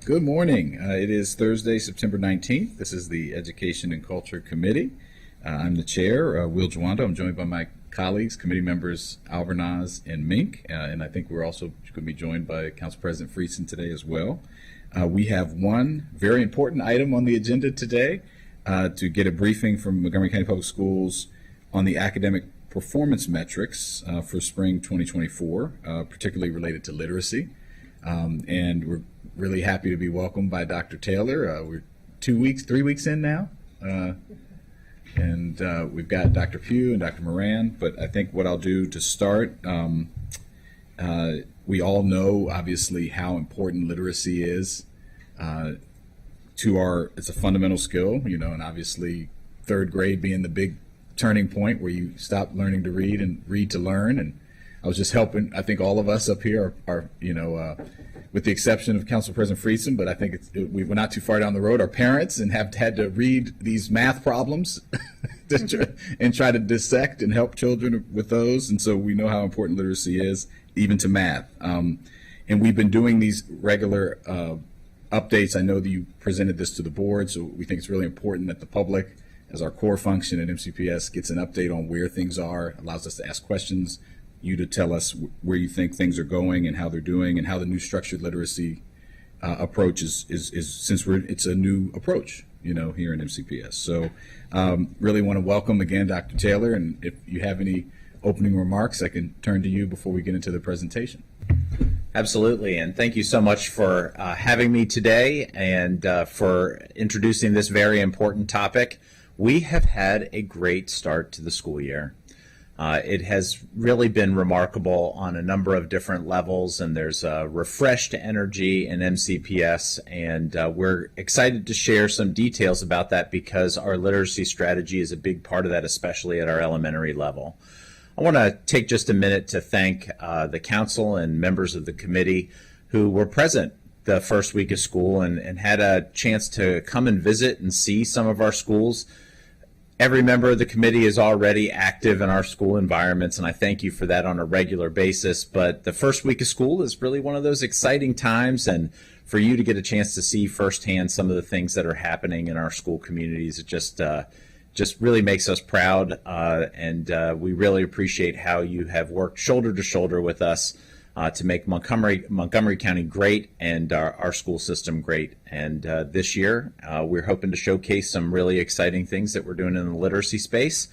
Good morning. It is Thursday, September 19th. This is the Education and Culture Committee. I'm the chair, Will Jawando. I'm joined by my colleagues, committee members Alvernaz and Mink, and I think we're also going to be joined by Council President Friesen today as well. We have one very important item on the agenda today to get a briefing from Montgomery County Public Schools on the academic performance metrics for spring 2024, particularly related to literacy. And we're really happy to be welcomed by Dr. Taylor. We're 3 weeks in now. And we've got Dr. Pugh and Dr. Moran, but I think what I'll do to start, we all know obviously how important literacy is it's a fundamental skill, and obviously third grade being the big turning point where you stop learning to read and read to learn. And I was just helping, I think all of us up here are with the exception of Council President Friesen, but I think we're not too far down the road, our parents, and have had to read these math problems and try to dissect and help children with those. And so we know how important literacy is, even to math. And we've been doing these regular updates. I know that you presented this to the board, so we think it's really important that the public, as our core function at MCPS, gets an update on where things are, allows us to ask questions, you to tell us where you think things are going and how they're doing, and how the new structured literacy approach is since it's a new approach, here in MCPS. So really want to welcome again Dr. Taylor, and if you have any opening remarks, I can turn to you before we get into the presentation. Absolutely, and thank you so much for having me today and for introducing this very important topic. We have had a great start to the school year. It has really been remarkable on a number of different levels, and there's a refreshed energy in MCPS, and we're excited to share some details about that because our literacy strategy is a big part of that, especially at our elementary level. I want to take just a minute to thank the council and members of the committee who were present the first week of school and had a chance to come and visit and see some of our schools. Every member of the committee is already active in our school environments, and I thank you for that on a regular basis. But the first week of school is really one of those exciting times, and for you to get a chance to see firsthand some of the things that are happening in our school communities, it just really makes us proud, and we really appreciate how you have worked shoulder to shoulder with us to make Montgomery County great and our school system great. And this year, we're hoping to showcase some really exciting things that we're doing in the literacy space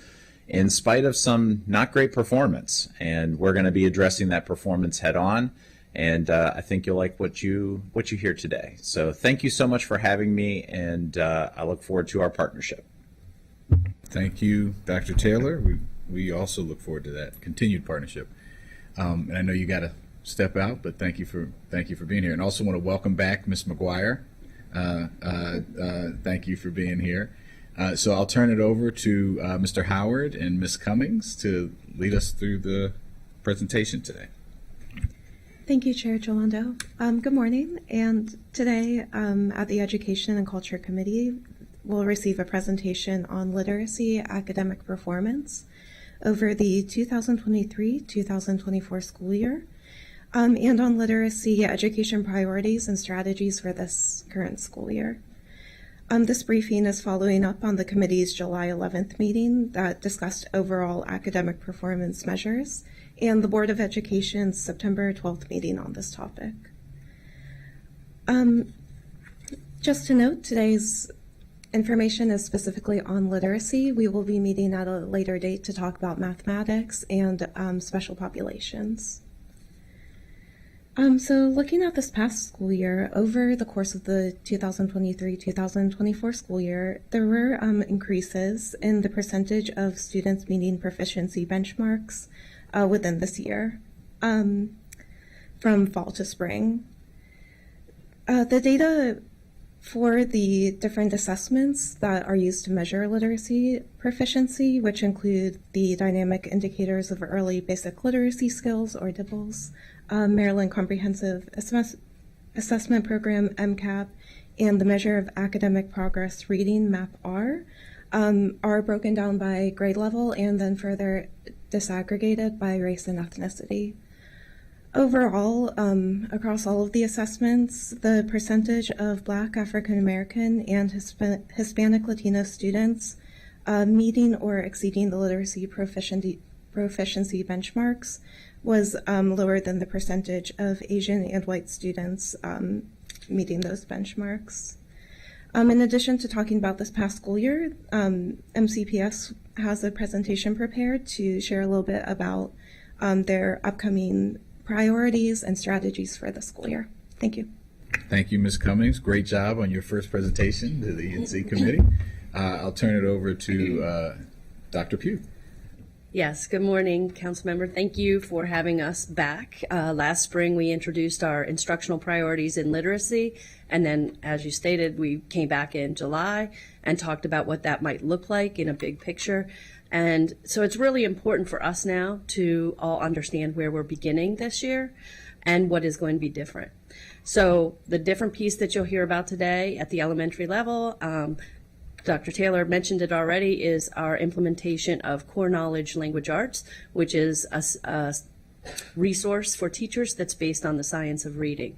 in spite of some not great performance. And we're going to be addressing that performance head on. And I think you'll like what you hear today. So thank you so much for having me, and I look forward to our partnership. Thank you, Dr. Taylor. We also look forward to that continued partnership. And I know you got to step out, but thank you for being here, and also want to welcome back Ms. McGuire. Thank you for being here. So I'll turn it over to Mr. Howard and Ms. Cummings to lead us through the presentation today. Thank you, Chair Jolando. Good morning, and today at the Education and Culture Committee, we'll receive a presentation on literacy academic performance over the 2023-2024 school year. And on literacy education priorities and strategies for this current school year. This briefing is following up on the committee's July 11th meeting that discussed overall academic performance measures and the Board of Education's September 12th meeting on this topic. Just to note, today's information is specifically on literacy. We will be meeting at a later date to talk about mathematics and special populations. So looking at this past school year, over the course of the 2023-2024 school year, there were increases in the percentage of students meeting proficiency benchmarks within this year from fall to spring. The data for the different assessments that are used to measure literacy proficiency, which include the dynamic indicators of early basic literacy skills, or DIBELS, Maryland Comprehensive Assessment Program, MCAP, and the Measure of Academic Progress Reading, MAP-R, are broken down by grade level and then further disaggregated by race and ethnicity. Overall, across all of the assessments, the percentage of Black, African American, and Hispanic Latino students meeting or exceeding the literacy proficiency benchmarks was lower than the percentage of Asian and white students meeting those benchmarks. In addition to talking about this past school year, MCPS has a presentation prepared to share a little bit about their upcoming priorities and strategies for the school year. Thank you. Thank you, Ms. Cummings. Great job on your first presentation to the NC committee. I'll turn it over to Dr. Pugh. Yes, good morning, Councilmember. Thank you for having us back. Last spring, we introduced our instructional priorities in literacy, and then, as you stated, we came back in July and talked about what that might look like in a big picture. And so it's really important for us now to all understand where we're beginning this year and what is going to be different. So the different piece that you'll hear about today at the elementary level, Dr. Taylor mentioned it already, is our implementation of core knowledge language arts, which is a resource for teachers that's based on the science of reading.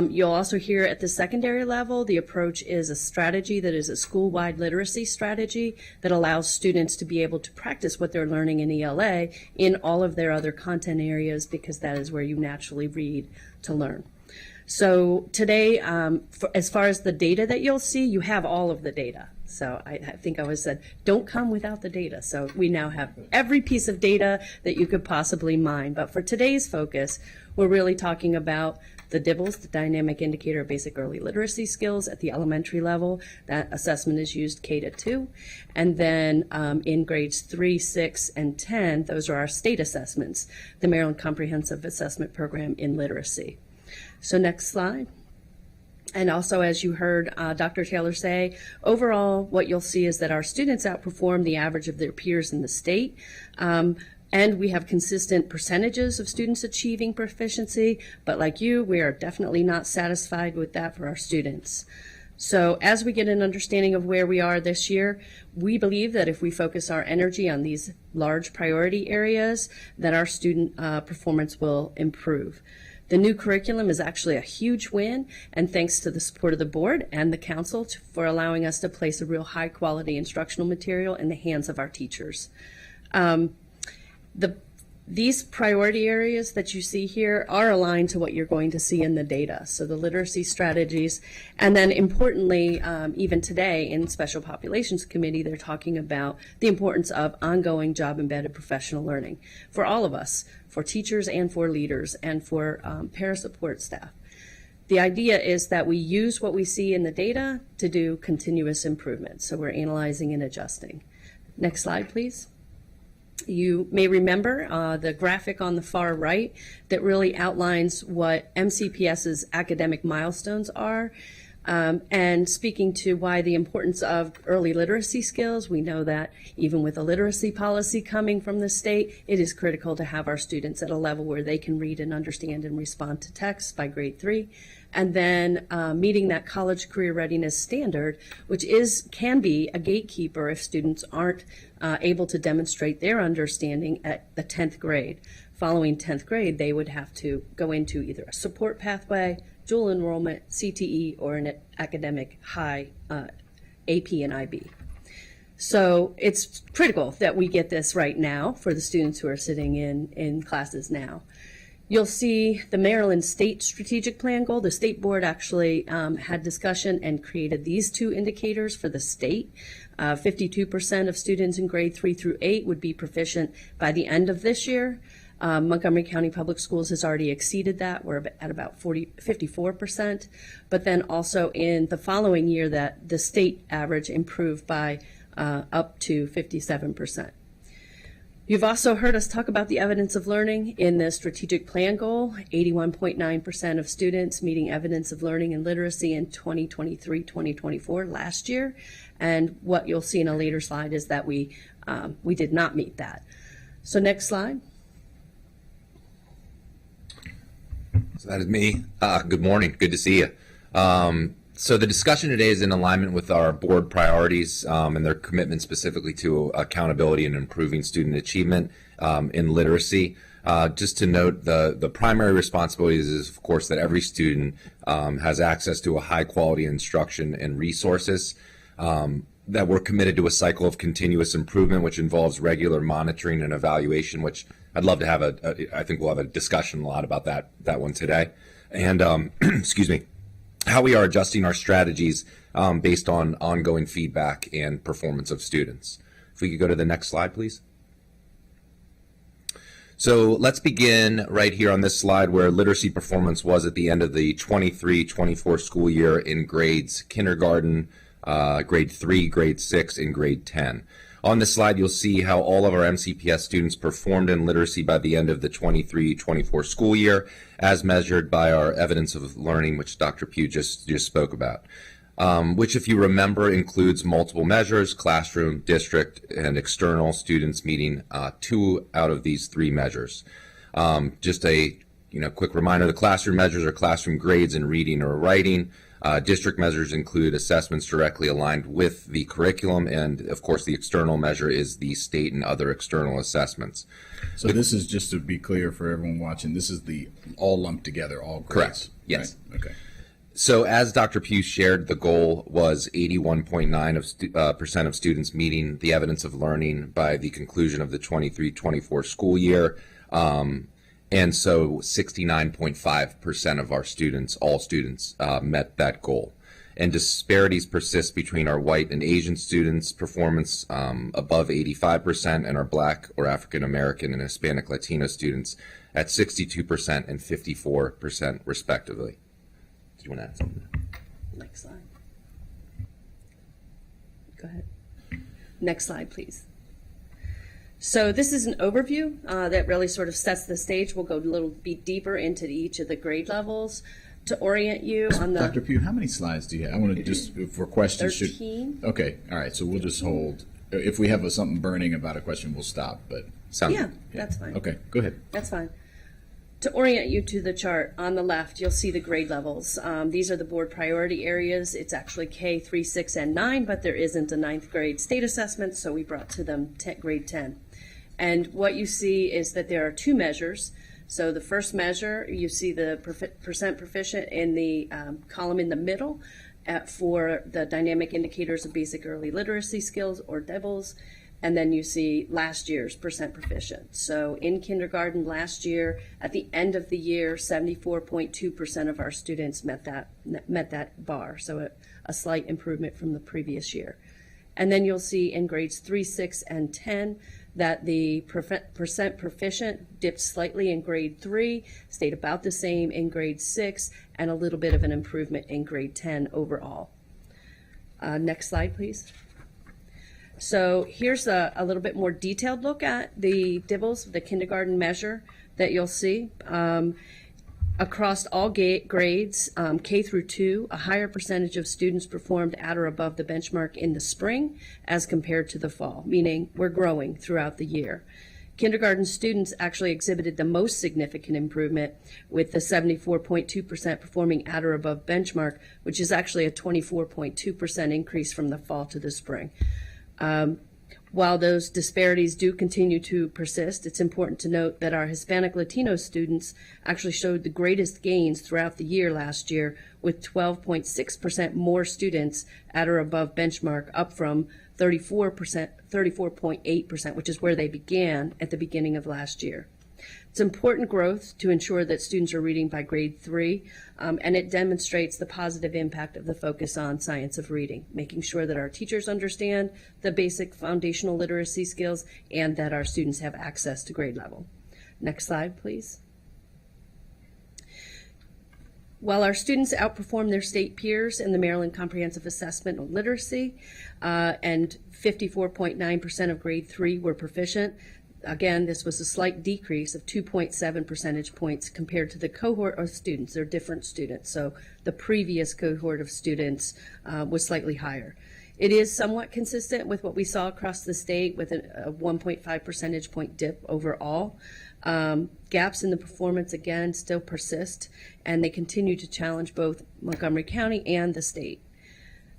You'll also hear at the secondary level, the approach is a strategy that is a school-wide literacy strategy that allows students to be able to practice what they're learning in ELA in all of their other content areas, because that is where you naturally read to learn. So today, as far as the data that you'll see, you have all of the data. So I think I always said, don't come without the data. So we now have every piece of data that you could possibly mine. But for today's focus, we're really talking about the DIBELS, the Dynamic Indicator of Basic Early Literacy Skills at the elementary level. That assessment is used K-2. And then in grades 3, 6, and 10, those are our state assessments, the Maryland Comprehensive Assessment Program in Literacy. So next slide. And also, as you heard Dr. Taylor say, overall, what you'll see is that our students outperform the average of their peers in the state. And we have consistent percentages of students achieving proficiency, but like you, we are definitely not satisfied with that for our students. So as we get an understanding of where we are this year, we believe that if we focus our energy on these large priority areas, that our student performance will improve. The new curriculum is actually a huge win, and thanks to the support of the board and the council for allowing us to place a real high quality instructional material in the hands of our teachers. These priority areas that you see here are aligned to what you're going to see in the data. So the literacy strategies, and then importantly, even today in Special Populations Committee, they're talking about the importance of ongoing job-embedded professional learning for all of us, for teachers and for leaders and for para-support staff. The idea is that we use what we see in the data to do continuous improvement. So we're analyzing and adjusting. Next slide, please. You may remember the graphic on the far right that really outlines what MCPS's academic milestones are. And speaking to why the importance of early literacy skills, we know that even with a literacy policy coming from the state, it is critical to have our students at a level where they can read and understand and respond to text by grade 3. And then meeting that college career readiness standard, which can be a gatekeeper if students aren't able to demonstrate their understanding at the 10th grade. Following 10th grade, they would have to go into either a support pathway, dual enrollment, CTE, or an academic high AP and IB. So it's critical that we get this right now for the students who are sitting in classes now. You'll see the Maryland State Strategic Plan goal. The state board actually had discussion and created these two indicators for the state. 52% of students in grade 3 through 8 would be proficient by the end of this year. Montgomery County Public Schools has already exceeded that. We're at about 54%. But then also in the following year, that the state average improved by up to 57%. You've also heard us talk about the evidence of learning in the strategic plan goal. 81.9% of students meeting evidence of learning and literacy in 2023-2024 last year. And what you'll see in a later slide is that we did not meet that. So next slide. So that is me. Good morning. Good to see you. So the discussion today is in alignment with our board priorities and their commitment specifically to accountability and improving student achievement in literacy. Just to note, the primary responsibilities is, of course, that every student has access to a high quality instruction and resources, that we're committed to a cycle of continuous improvement, which involves regular monitoring and evaluation, which I'd love to have I think we'll have a discussion a lot about that one today. And, excuse me, how we are adjusting our strategies based on ongoing feedback and performance of students. If we could go to the next slide, please. So let's begin right here on this slide where literacy performance was at the end of the 23-24 school year in grades kindergarten, grade 3, grade 6, and grade 10. On this slide, you'll see how all of our MCPS students performed in literacy by the end of the 23-24 school year, as measured by our evidence of learning, which Dr. Pugh just spoke about, which, if you remember, includes multiple measures: classroom, district, and external students meeting 2 out of these 3 measures. Just a quick reminder: the classroom measures are classroom grades in reading or writing. District measures include assessments directly aligned with the curriculum, and of course the external measure is the state and other external assessments. So this is, just to be clear for everyone watching, this is the all lumped together, all grades. Correct. Yes. Right? Okay. So as Dr. Pugh shared, the goal was 81.9% of students meeting the evidence of learning by the conclusion of the 23-24 school year. And so 69.5% of our students, all students, met that goal. And disparities persist between our white and Asian students' performance above 85% and our Black or African American and Hispanic Latino students at 62% and 54% respectively. Do you want to add something? Next slide. Go ahead. Next slide, please. So this is an overview that really sort of sets the stage. We'll go a little bit deeper into each of the grade levels to orient you on the... Dr. Pugh, how many slides do you have? I want to just, for questions... 13. Okay, all right, so we'll just hold. If we have something burning about a question, we'll stop, but... Yeah, that's fine. Okay, go ahead. That's fine. To orient you to the chart, on the left, you'll see the grade levels. These are the board priority areas. It's actually K, 3, 6, and 9, but there isn't a 9th grade state assessment, so we brought to them grade 10. And what you see is that there are 2 measures. So the first measure, you see the percent proficient in the column in the middle for the dynamic indicators of basic early literacy skills, or DEBLS. And then you see last year's percent proficient. So in kindergarten last year, at the end of the year, 74.2% of our students met that bar. So a slight improvement from the previous year. And then you'll see in grades 3, 6, and 10 that the percent proficient dipped slightly in grade 3, stayed about the same in grade 6, and a little bit of an improvement in grade 10 overall. Next slide, please. So here's a little bit more detailed look at the DIBELS, the kindergarten measure that you'll see. Across all grades, K through 2, a higher percentage of students performed at or above the benchmark in the spring as compared to the fall, meaning we're growing throughout the year. Kindergarten students actually exhibited the most significant improvement, with the 74.2% performing at or above benchmark, which is actually a 24.2% increase from the fall to the spring. While those disparities do continue to persist, it's important to note that our Hispanic Latino students actually showed the greatest gains throughout the year last year, with 12.6% more students at or above benchmark, up from 34.8%, which is where they began at the beginning of last year. It's important growth to ensure that students are reading by grade 3, and it demonstrates the positive impact of the focus on science of reading, making sure that our teachers understand the basic foundational literacy skills and that our students have access to grade level. Next slide, please. While our students outperformed their state peers in the Maryland Comprehensive Assessment on Literacy, and 54.9% of grade 3 were proficient, again, this was a slight decrease of 2.7 percentage points compared to the cohort of students. They're different students, so the previous cohort of students was slightly higher. It is somewhat consistent with what we saw across the state, with a 1.5 percentage point dip overall. Gaps in the performance, again, still persist, and they continue to challenge both Montgomery County and the state.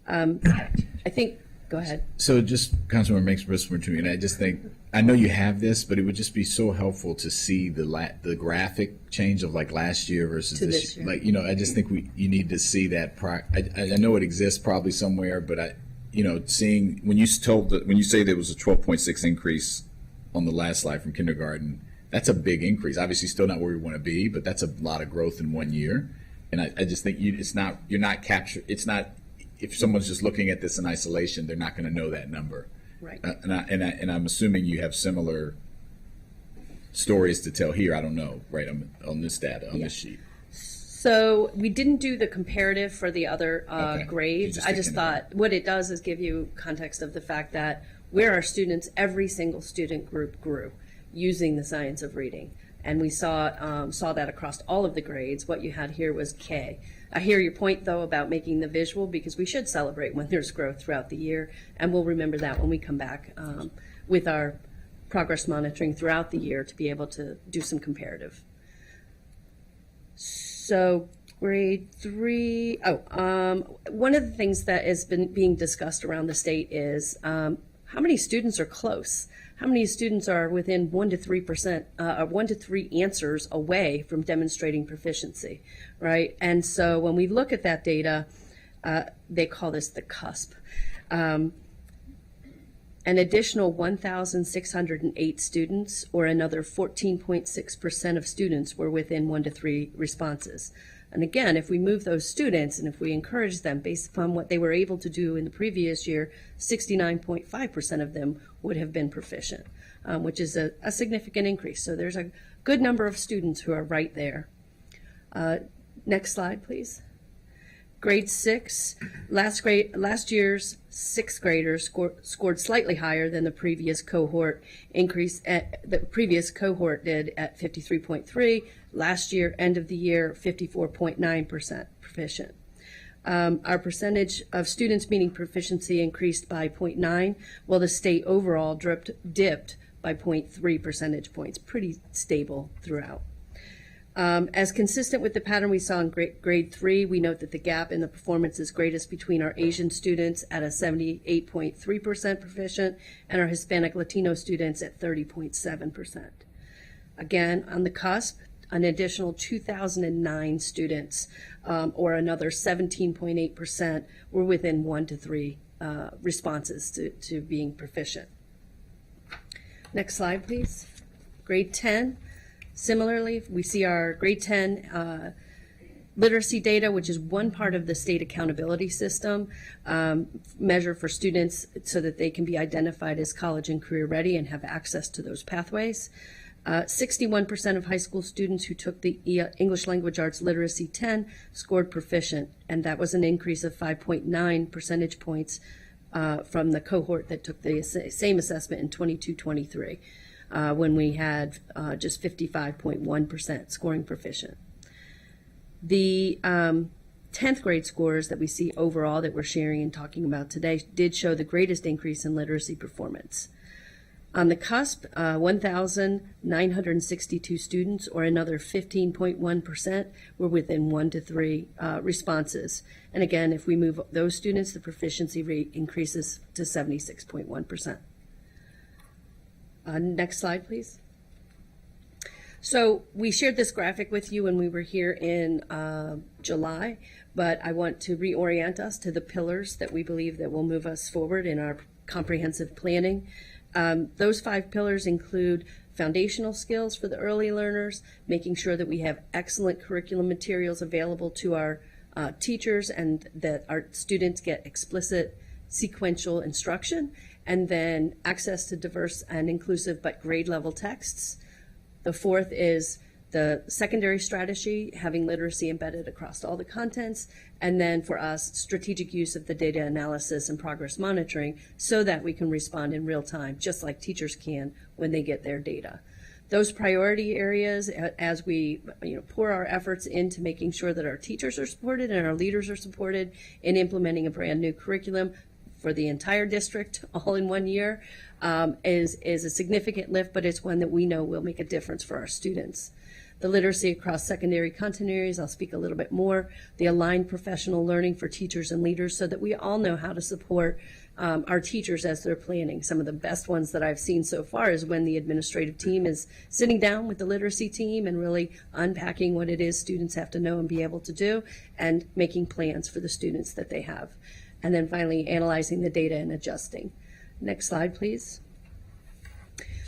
I think Go ahead. So just Councilmember makes whisper to me, and I just think, I know you have this, but it would just be so helpful to see the graphic change of like last year versus To this this year. year. Like, you know, I just think you need to see that. I know it exists probably somewhere, but seeing, when you say there was a 12.6 increase on the last slide from kindergarten, that's a big increase. Obviously still not where we want to be, but that's a lot of growth in 1 year. And I just think if someone's just looking at this in isolation, they're not going to know that number. Right. And I'm assuming you have similar stories to tell here. I don't know, right, on this data, on this sheet. So we didn't do the comparative for the other Okay. You grades. just I did just kindergarten. thought what it does is give you context of the fact that where our students, every single student group grew using the science of reading. And we saw that across all of the grades. What you had here was K. I hear your point, though, about making the visual, because we should celebrate when there's growth throughout the year, and we'll remember that when we come back with our progress monitoring throughout the year to be able to do some comparative. So grade 3, one of the things that has been being discussed around the state is how many students are close? How many students are within 1 to 3%, 1 to 3 answers away from demonstrating proficiency, right? And so when we look at that data, they call this the cusp. An additional 1,608 students, or another 14.6% of students, were within 1 to 3 responses. And again, if we move those students and if we encourage them based upon what they were able to do in the previous year, 69.5% of them would have been proficient, which is a significant increase. So there's a good number of students who are right there. Next slide, please. Grade 6, last year's sixth graders scored slightly higher than the previous cohort the previous cohort did at 53.3. Last year, end of the year, 54.9% proficient. Our percentage of students meeting proficiency increased by 0.9, while the state overall dipped by 0.3 percentage points, pretty stable throughout. As consistent with the pattern we saw in grade 3, we note that the gap in the performance is greatest between our Asian students at a 78.3% proficient and our Hispanic Latino students at 30.7%. Again, on the cusp, an additional 2,009 students, or another 17.8%, were within 1 to 3 responses to being proficient. Next slide, please. Grade 10. Similarly, we see our grade 10 literacy data, which is one part of the state accountability system, measure for students so that they can be identified as college and career ready and have access to those pathways. 61% of high school students who took the English Language Arts Literacy 10 scored proficient, and that was an increase of 5.9 percentage points from the cohort that took the same assessment in 22-23. When we had just 55.1% scoring proficient. The 10th grade scores that we see overall that we're sharing and talking about today did show the greatest increase in literacy performance. On the cusp, 1,962 students, or another 15.1%, were within 1 to 3 responses. And again, if we move those students, the proficiency rate increases to 76.1%. Next slide, please. So we shared this graphic with you when we were here in July, but I want to reorient us to the pillars that we believe that will move us forward in our comprehensive planning. Those 5 pillars include foundational skills for the early learners, making sure that we have excellent curriculum materials available to our teachers and that our students get explicit sequential instruction, and then access to diverse and inclusive but grade level texts. The 4th is the secondary strategy, having literacy embedded across all the contents, and then for us, strategic use of the data analysis and progress monitoring so that we can respond in real time, just like teachers can when they get their data. Those priority areas, as we pour our efforts into making sure that our teachers are supported and our leaders are supported in implementing a brand new curriculum for the entire district all in 1 year, is a significant lift, but it's one that we know will make a difference for our students. the literacy across secondary content areas. I'll speak a little bit more. The aligned professional learning for teachers and leaders so that we all know how to support our teachers as they're planning. Some of the best ones that I've seen so far is when the administrative team is sitting down with the literacy team and really unpacking what it is students have to know and be able to do, and making plans for the students that they have. And then finally, analyzing the data and adjusting. Next slide, please.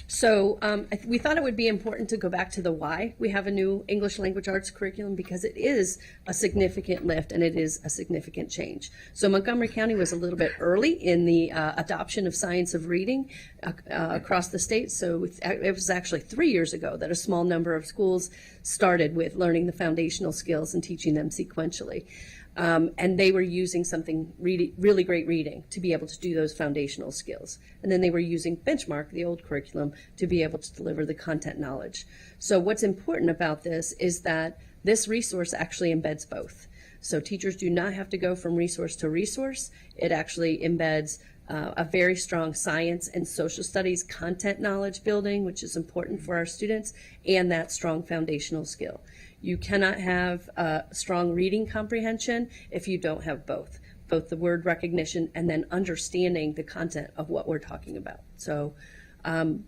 So we thought it would be important to go back to the why we have a new English language arts curriculum, because it is a significant lift and it is a significant change. So Montgomery County was a little bit early in the adoption of science of reading across the state. So it was actually 3 years ago that a small number of schools started with learning the foundational skills and teaching them sequentially. And they were using something really great reading to be able to do those foundational skills. And then they were using Benchmark, the old curriculum, to be able to deliver the content knowledge. So what's important about this is that this resource actually embeds both. So teachers do not have to go from resource to resource. It actually embeds a very strong science and social studies content knowledge building, which is important for our students, and that strong foundational skill. You cannot have strong reading comprehension if you don't have both the word recognition and then understanding the content of what we're talking about. So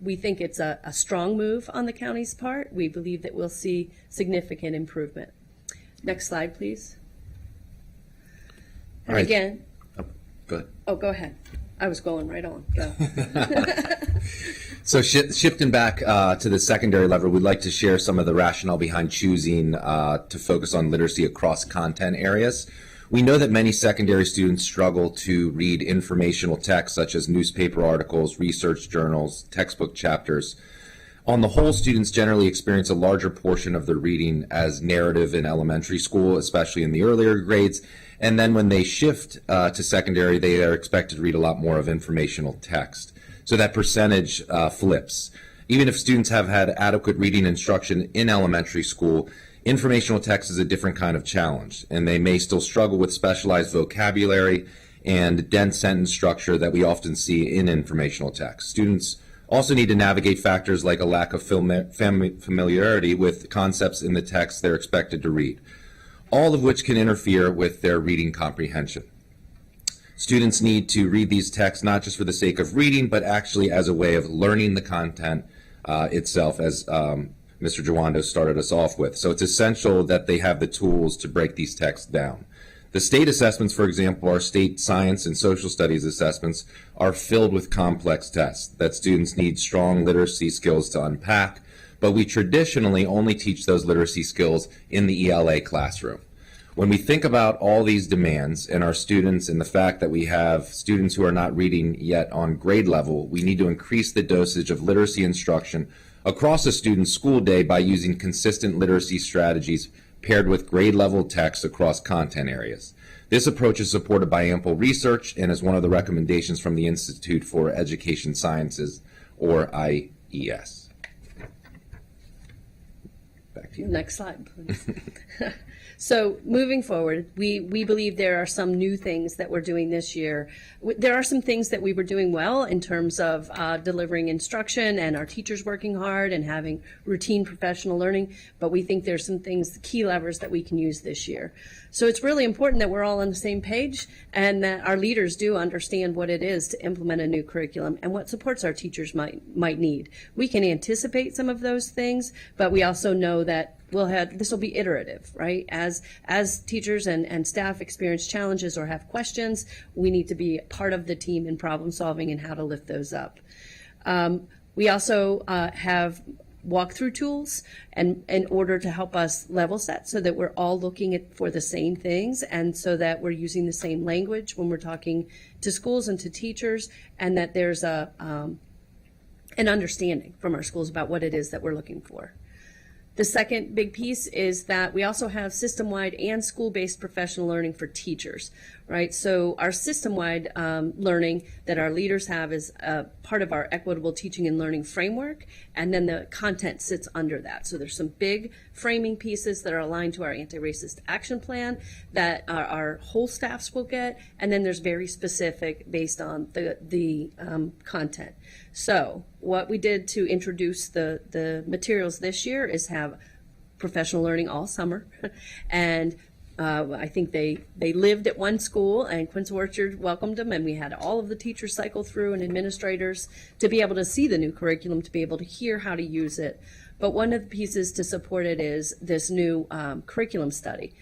we think it's a strong move on the county's part. We believe that we'll see significant improvement. Next slide, please. All right. Again. Oh, go ahead. Oh, go ahead. I was going right on. Go. So shifting back to the secondary level, we'd like to share some of the rationale behind choosing to focus on literacy across content areas. We know that many secondary students struggle to read informational text such as newspaper articles, research journals, textbook chapters. On the whole, students generally experience a larger portion of their reading as narrative in elementary school, especially in the earlier grades. And then when they shift to secondary, they are expected to read a lot more of informational text. So that percentage flips. Even if students have had adequate reading instruction in elementary school, informational text is a different kind of challenge, and they may still struggle with specialized vocabulary and dense sentence structure that we often see in informational text. Students also need to navigate factors like a lack of familiarity with concepts in the text they're expected to read, all of which can interfere with their reading comprehension. Students need to read these texts not just for the sake of reading, but actually as a way of learning the content itself, as Mr. Jawando started us off with. So it's essential that they have the tools to break these texts down. The state assessments, for example, our state science and social studies assessments, are filled with complex tests that students need strong literacy skills to unpack, but we traditionally only teach those literacy skills in the ELA classroom. When we think about all these demands and our students and the fact that we have students who are not reading yet on grade level, we need to increase the dosage of literacy instruction across a student's school day by using consistent literacy strategies paired with grade level text across content areas. This approach is supported by ample research and is one of the recommendations from the Institute for Education Sciences, or IES. Back to you. Next slide, please. So moving forward, we believe there are some new things that we're doing this year. There are some things that we were doing well in terms of delivering instruction and our teachers working hard and having routine professional learning, but we think there's some things, key levers that we can use this year. So it's really important that we're all on the same page and that our leaders do understand what it is to implement a new curriculum and what supports our teachers might need. We can anticipate some of those things, but we also know that this will be iterative, right? As teachers and staff experience challenges or have questions, we need to be part of the team in problem solving and how to lift those up. We also have walkthrough tools and in order to help us level set so that we're all looking for the same things and so that we're using the same language when we're talking to schools and to teachers, and that there's an understanding from our schools about what it is that we're looking for. The second big piece is that we also have system-wide and school-based professional learning for teachers, right? So our system-wide learning that our leaders have is part of our equitable teaching and learning framework, and then the content sits under that. So there's some big framing pieces that are aligned to our anti-racist action plan that our whole staffs will get, and then there's very specific based on the content. So what we did to introduce the materials this year is have professional learning all summer. And I think they lived at one school, and Quince Orchard welcomed them, and we had all of the teachers cycle through and administrators to be able to see the new curriculum, to be able to hear how to use it. But one of the pieces to support it is this new curriculum study.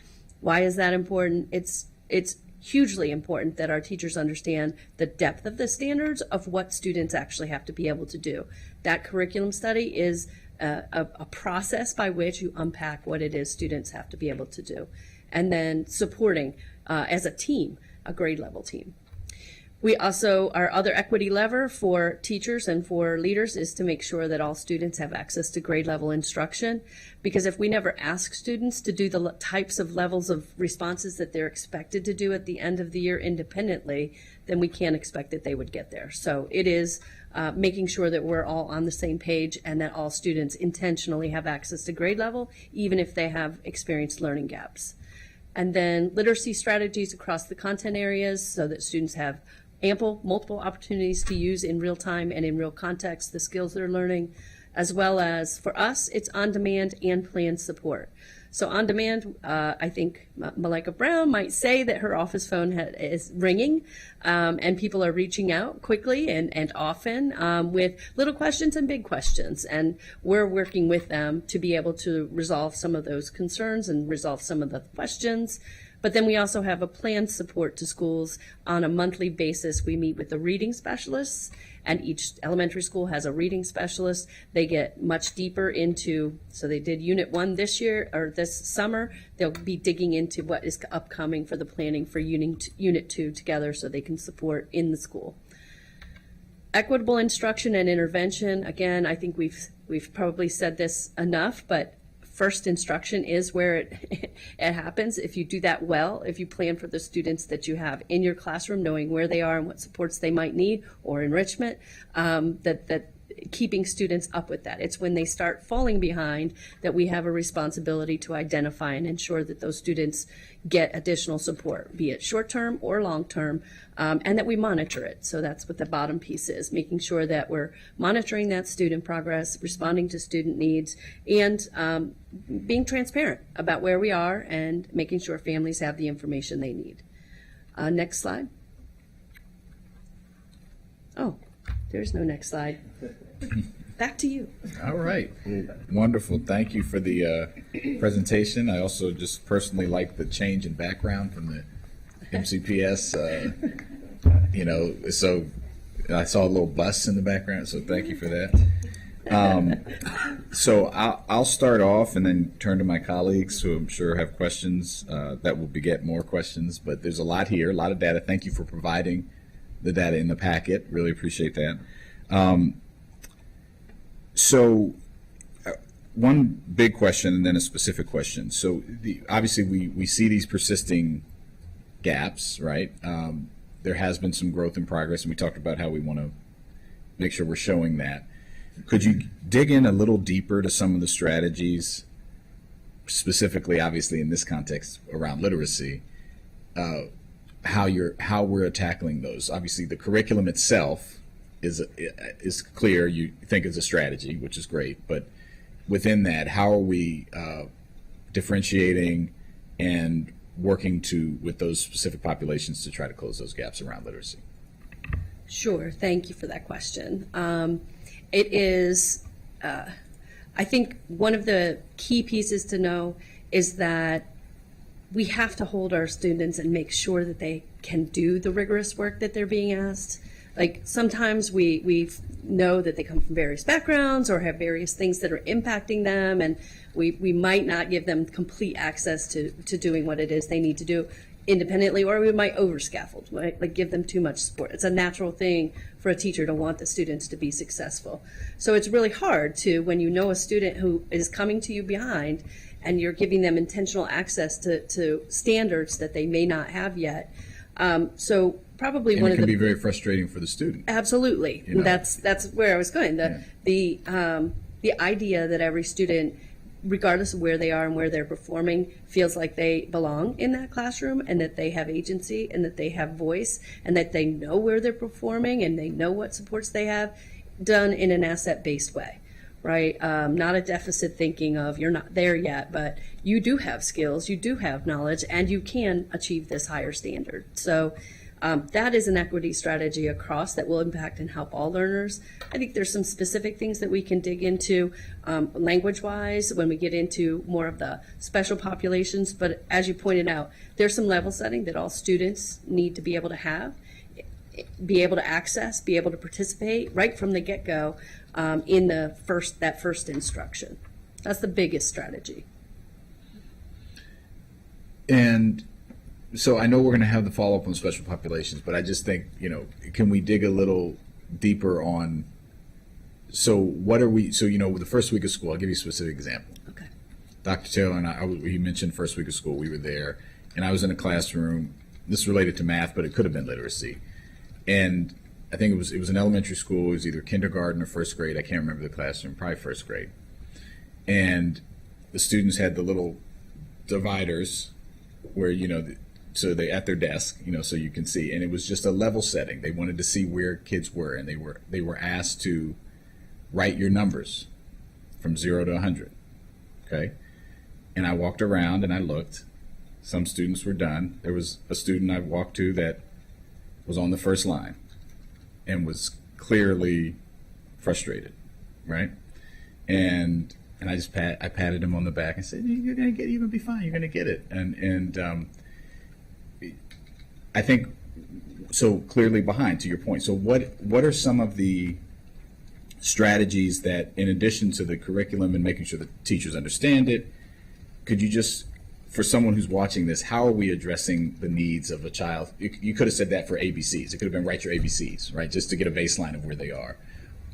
Why is that important? It's hugely important that our teachers understand the depth of the standards of what students actually have to be able to do. That curriculum study is a process by which you unpack what it is students have to be able to do. And then supporting, as a team, a grade level team. We also, our other equity lever for teachers and for leaders is to make sure that all students have access to grade level instruction. Because if we never ask students to do the types of levels of responses that they're expected to do at the end of the year independently, then we can't expect that they would get there. So it is making sure that we're all on the same page and that all students intentionally have access to grade level, even if they have experienced learning gaps. And then literacy strategies across the content areas so that students have multiple opportunities to use in real time and in real context the skills they're learning, as well as, for us, it's on-demand and planned support. So on-demand, I think Malika Brown might say that her office phone is ringing, and people are reaching out quickly and often with little questions and big questions. And we're working with them to be able to resolve some of those concerns and resolve some of the questions. But then we also have a planned support to schools on a monthly basis. We meet with the reading specialists, and each elementary school has a reading specialist. They get much deeper into, so they did Unit 1 this year, or this summer. They'll be digging into what is upcoming for the planning for Unit 2 together so they can support in the school. Equitable instruction and intervention, again, I think we've probably said this enough, but first instruction is where it happens. If you do that well, if you plan for the students that you have in your classroom, knowing where they are and what supports they might need, or enrichment, that keeping students up with that. It's when they start falling behind that we have a responsibility to identify and ensure that those students get additional support, be it short-term or long-term, and that we monitor it. So that's what the bottom piece is, making sure that we're monitoring that student progress, responding to student needs, and being transparent about where we are and making sure families have the information they need. Next slide. Oh, there's no next slide. Back to you. All right. Well, wonderful. Thank you for the presentation. I also just personally like the change in background from the MCPS. So I saw a little bus in the background, so thank you for that. So I'll start off and then turn to my colleagues who I'm sure have questions that will beget more questions. But there's a lot here, a lot of data. Thank you for providing the data in the packet. Really appreciate that. So one big question and then a specific question. So obviously we see these persisting gaps, right? There has been some growth and progress, and we talked about how we want to make sure we're showing that. Could you dig in a little deeper to some of the strategies, specifically, obviously, in this context around literacy, how we're tackling those? Obviously, the curriculum itself is clear. You think it's a strategy, which is great, but within that, how are we differentiating and working with those specific populations to try to close those gaps around literacy? Sure. Thank you for that question. It is, I think one of the key pieces to know is that we have to hold our students and make sure that they can do the rigorous work that they're being asked. Like sometimes we know that they come from various backgrounds or have various things that are impacting them, and we might not give them complete access to doing what it is they need to do independently, or we might over-scaffold, right? Like give them too much support. It's a natural thing for a teacher to want the students to be successful. So it's really hard when you know a student who is coming to you behind and you're giving them intentional access to standards that they may not have yet. So probably and one it of can the be very frustrating for the student. Absolutely. You know? That's where I was going. The idea that every student, regardless of where they are and where they're performing, feels like they belong in that classroom and that they have agency and that they have voice and that they know where they're performing and they know what supports they have, done in an asset-based way, right? Not a deficit thinking of you're not there yet, but you do have skills, you do have knowledge, and you can achieve this higher standard. So that is an equity strategy across that will impact and help all learners. I think there's some specific things that we can dig into language-wise when we get into more of the special populations, but as you pointed out, there's some level setting that all students need to be able to have, be able to access, be able to participate right from the get-go in that first instruction. That's the biggest strategy. And so I know we're going to have the follow-up on special populations, but I just think, can we dig a little deeper on, so what are we, so, with the first week of school, I'll give you a specific example. Okay. Dr. Taylor and he mentioned first week of school, we were there, and I was in a classroom, this is related to math, but it could have been literacy. And I think it was an elementary school, it was either kindergarten or first grade, I can't remember the classroom, probably first grade. And the students had the little dividers where, so they at their desk, so you can see, and it was just a level setting. They wanted to see where kids were, and they were asked to write your numbers from 0 to 100. Okay, and I walked around and I looked. Some students were done. There was a student I walked to that was on the first line and was clearly frustrated, right? And I just patted him on the back and said, "You're gonna be fine. You're gonna get it." And I think so clearly behind, to your point. So what are some of the strategies that, in addition to the curriculum and making sure that teachers understand it, could you just, for someone who's watching this, how are we addressing the needs of a child? You could have said that for ABCs. It could have been write your ABCs, right? Just to get a baseline of where they are.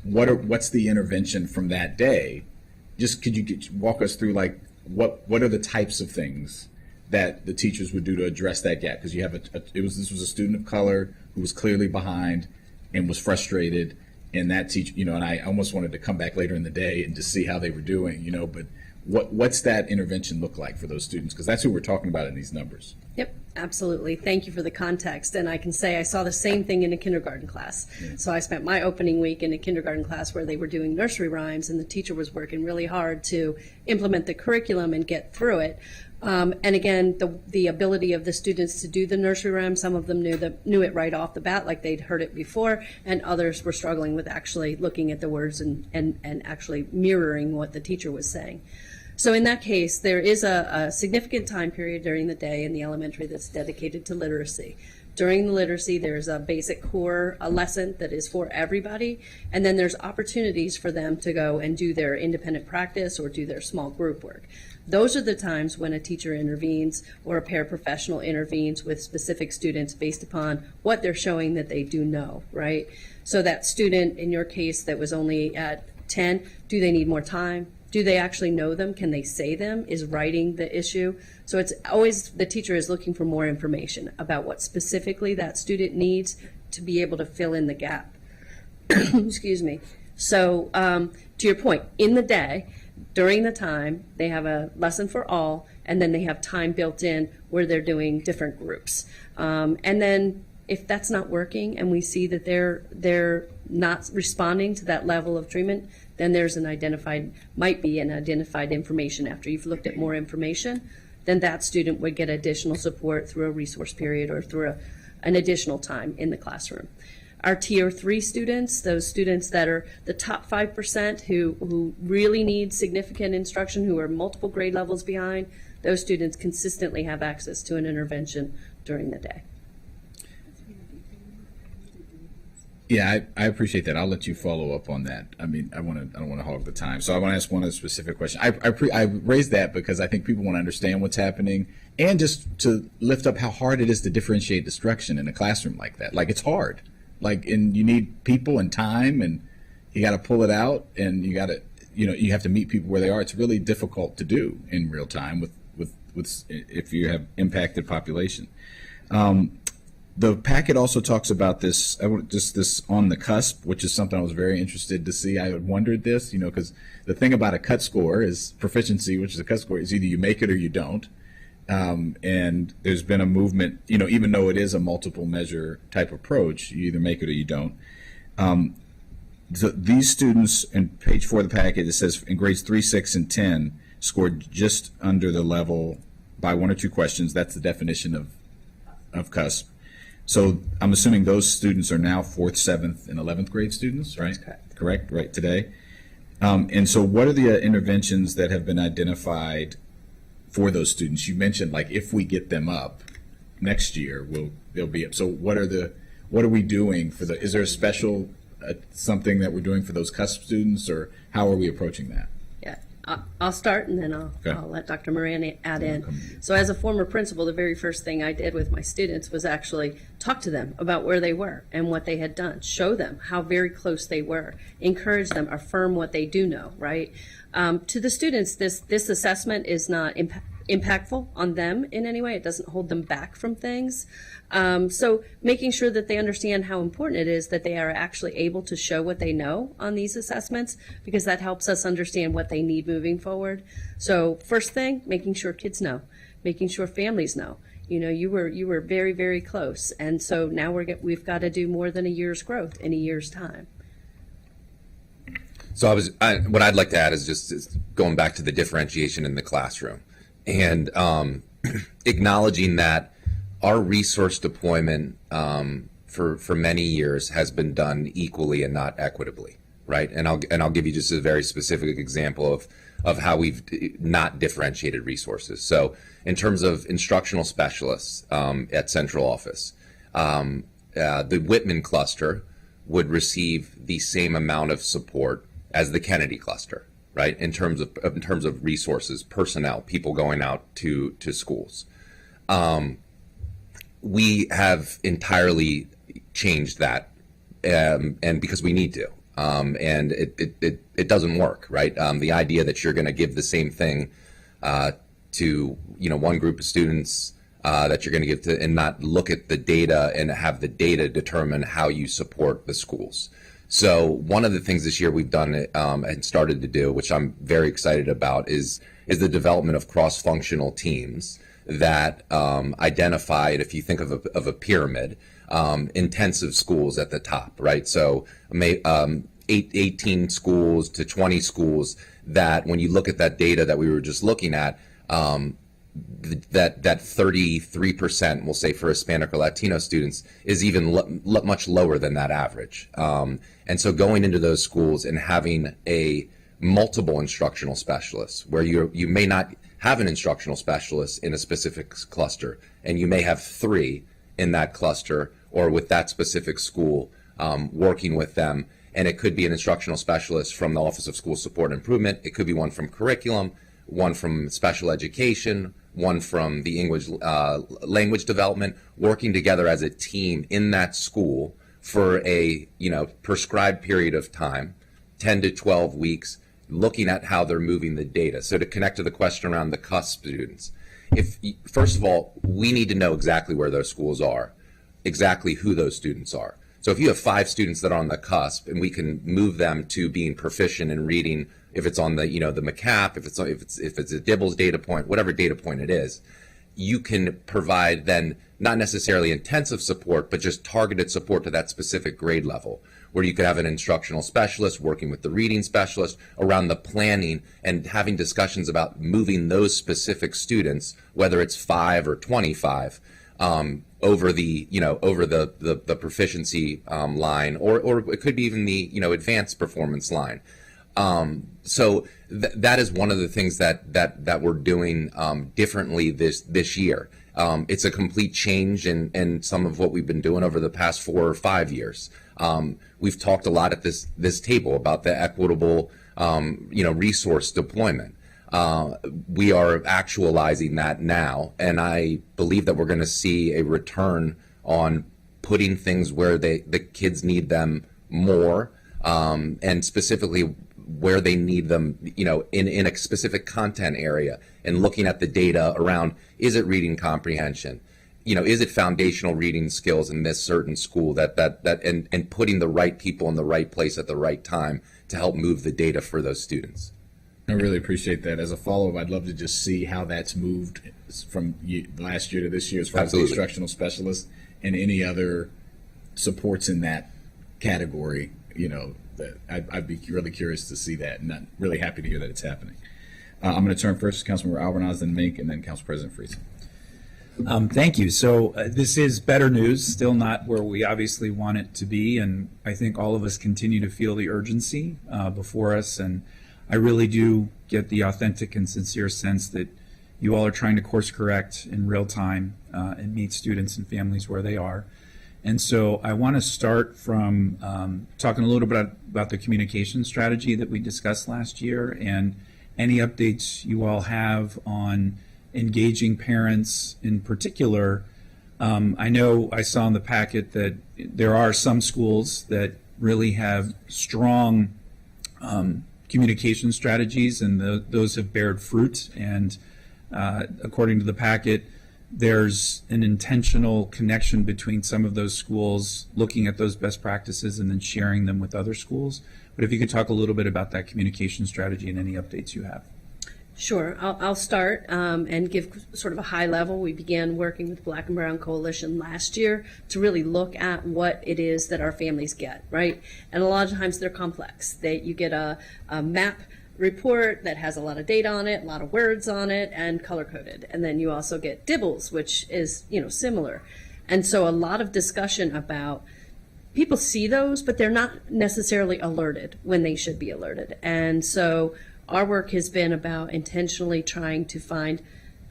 What's the intervention from that day? Just could you walk us through, like, what are the types of things that the teachers would do to address that gap? Because you have this was a student of color who was clearly behind and was frustrated, and that teacher, and I almost wanted to come back later in the day and just see how they were doing, but what's that intervention look like for those students? Because that's who we're talking about in these numbers. Yep, absolutely. Thank you for the context. And I can say I saw the same thing in a kindergarten class. Yeah. So I spent my opening week in a kindergarten class where they were doing nursery rhymes, and the teacher was working really hard to implement the curriculum and get through it. And again, the ability of the students to do the nursery rhyme, some of them knew it right off the bat, like they'd heard it before, and others were struggling with actually looking at the words and actually mirroring what the teacher was saying. So in that case, there is a significant time period during the day in the elementary that's dedicated to literacy. During the literacy, there's a basic core lesson that is for everybody, and then there's opportunities for them to go and do their independent practice or do their small group work. Those are the times when a teacher intervenes or a paraprofessional intervenes with specific students based upon what they're showing that they do know, right? So that student, in your case, that was only at 10, do they need more time? Do they actually know them? Can they say them? Is writing the issue? So it's always the teacher is looking for more information about what specifically that student needs to be able to fill in the gap. Excuse me. So to your point, in the day, during the time, they have a lesson for all, and then they have time built in where they're doing different groups. And then if that's not working and we see that they're not responding to that level of treatment, then there's might be an identified information. After you've looked at more information, then that student would get additional support through a resource period or through an additional time in the classroom. Our Tier 3 students, those students that are the top 5% who really need significant instruction, who are multiple grade levels behind, those students consistently have access to an intervention during the day. Yeah, I appreciate that. I'll let you follow up on that. I mean, I don't want to hog the time. So I want to ask one other specific question. I raised that because I think people want to understand what's happening and just to lift up how hard it is to differentiate destruction in a classroom like that. Like, it's hard. And you need people and time, and you got to pull it out, and you got to, you have to meet people where they are. It's really difficult to do in real time with if you have impacted population. The packet also talks about this on the cusp, which is something I was very interested to see. I had wondered this, because the thing about a cut score is proficiency, which is a cut score, is either you make it or you don't. And there's been a movement, even though it is a multiple measure type approach, you either make it or you don't. So these students, in page 4 of the packet, it says in grades 3, 6, and 10 scored just under the level by 1 or 2 questions. That's the definition of CUSP. So I'm assuming those students are now 4th, 7th, and 11th grade students, right? Correct, right, today. And so what are the interventions that have been identified for those students? You mentioned, like, if we get them up next year, they'll be up. So what are we doing for is there a special something that we're doing for those CUSP students, or how are we approaching that? Yeah, I'll start and then I'll let Dr. Moran add in. So as a former principal, the very first thing I did with my students was actually talk to them about where they were and what they had done, show them how very close they were, encourage them, affirm what they do know, right? To the students, this assessment is not impactful on them in any way. It doesn't hold them back from things. So making sure that they understand how important it is that they are actually able to show what they know on these assessments, because that helps us understand what they need moving forward. So first thing, making sure kids know, making sure families know. You know, you were very, very close, and so now we've got to do more than a year's growth in a year's time. So what I'd like to add is going back to the differentiation in the classroom, and acknowledging that our resource deployment for many years has been done equally and not equitably, right? And I'll give you just a very specific example of how we've not differentiated resources. So in terms of instructional specialists at central office, the Whitman cluster would receive the same amount of support as the Kennedy cluster, right? In terms of resources, personnel, people going out to schools. We have entirely changed that, and because we need to, and it doesn't work, right? The idea that you're going to give the same thing to one group of students that you're going to give to, and not look at the data and have the data determine how you support the schools. So one of the things this year we've done and started to do, which I'm very excited about, is the development of cross-functional teams that identified, if you think of a pyramid, intensive schools at the top, right? So 18 schools to 20 schools that, when you look at that data that we were just looking at, that 33%, we'll say, for Hispanic or Latino students is even much lower than that average. And so going into those schools and having a multiple instructional specialists, where you may not have an instructional specialist in a specific cluster, and you may have 3 in that cluster or with that specific school, working with them. And it could be an instructional specialist from the Office of School Support and Improvement. It could be one from curriculum, one from special education, one from the English language development, working together as a team in that school for a prescribed period of time, 10 to 12 weeks, looking at how they're moving the data. So to connect to the question around the CUSP students, first of all, we need to know exactly where those schools are, exactly who those students are. So if you have 5 students that are on the cusp, and we can move them to being proficient in reading, if it's on the the MCAP, if it's a Dibbles data point, whatever data point it is, you can provide then not necessarily intensive support, but just targeted support to that specific grade level, where you could have an instructional specialist working with the reading specialist around the planning and having discussions about moving those specific students, whether it's 5 or 25, over the proficiency line, or it could be even the advanced performance line. So that is one of the things that we're doing differently this year. It's a complete change in some of what we've been doing over the past 4 or 5 years. We've talked a lot at this table about the equitable resource deployment. We are actualizing that now, and I believe that we're going to see a return on putting things where the kids need them more, and specifically where they need them, in a specific content area, and looking at the data around, is it reading comprehension? Is it foundational reading skills in this certain school and putting the right people in the right place at the right time to help move the data for those students. I really appreciate that. As a follow-up, I'd love to just see how that's moved from last year to this year as far as the instructional specialists and any other supports in that category. that I'd be really curious to see that, and I'm really happy to hear that it's happening. I'm going to turn first to Councilmember Albanaz, then Mink, and then Council President Friesen. Thank you. So this is better news, still not where we obviously want it to be, and I think all of us continue to feel the urgency before us, and I really do get the authentic and sincere sense that you all are trying to course correct in real time and meet students and families where they are. And so I want to start from talking a little bit about the communication strategy that we discussed last year and any updates you all have on engaging parents in particular. I know I saw in the packet that there are some schools that really have strong communication strategies, and those have bared fruit. And according to the packet, there's an intentional connection between some of those schools looking at those best practices and then sharing them with other schools. But if you could talk a little bit about that communication strategy and any updates you have. Sure. I'll start and give sort of a high level. We began working with Black and Brown Coalition last year to really look at what it is that our families get, right? And a lot of times they're complex. You get a map report that has a lot of data on it, a lot of words on it, and color-coded. And then you also get dibbles, which is, similar. And so a lot of discussion about people see those, but they're not necessarily alerted when they should be alerted. And so our work has been about intentionally trying to find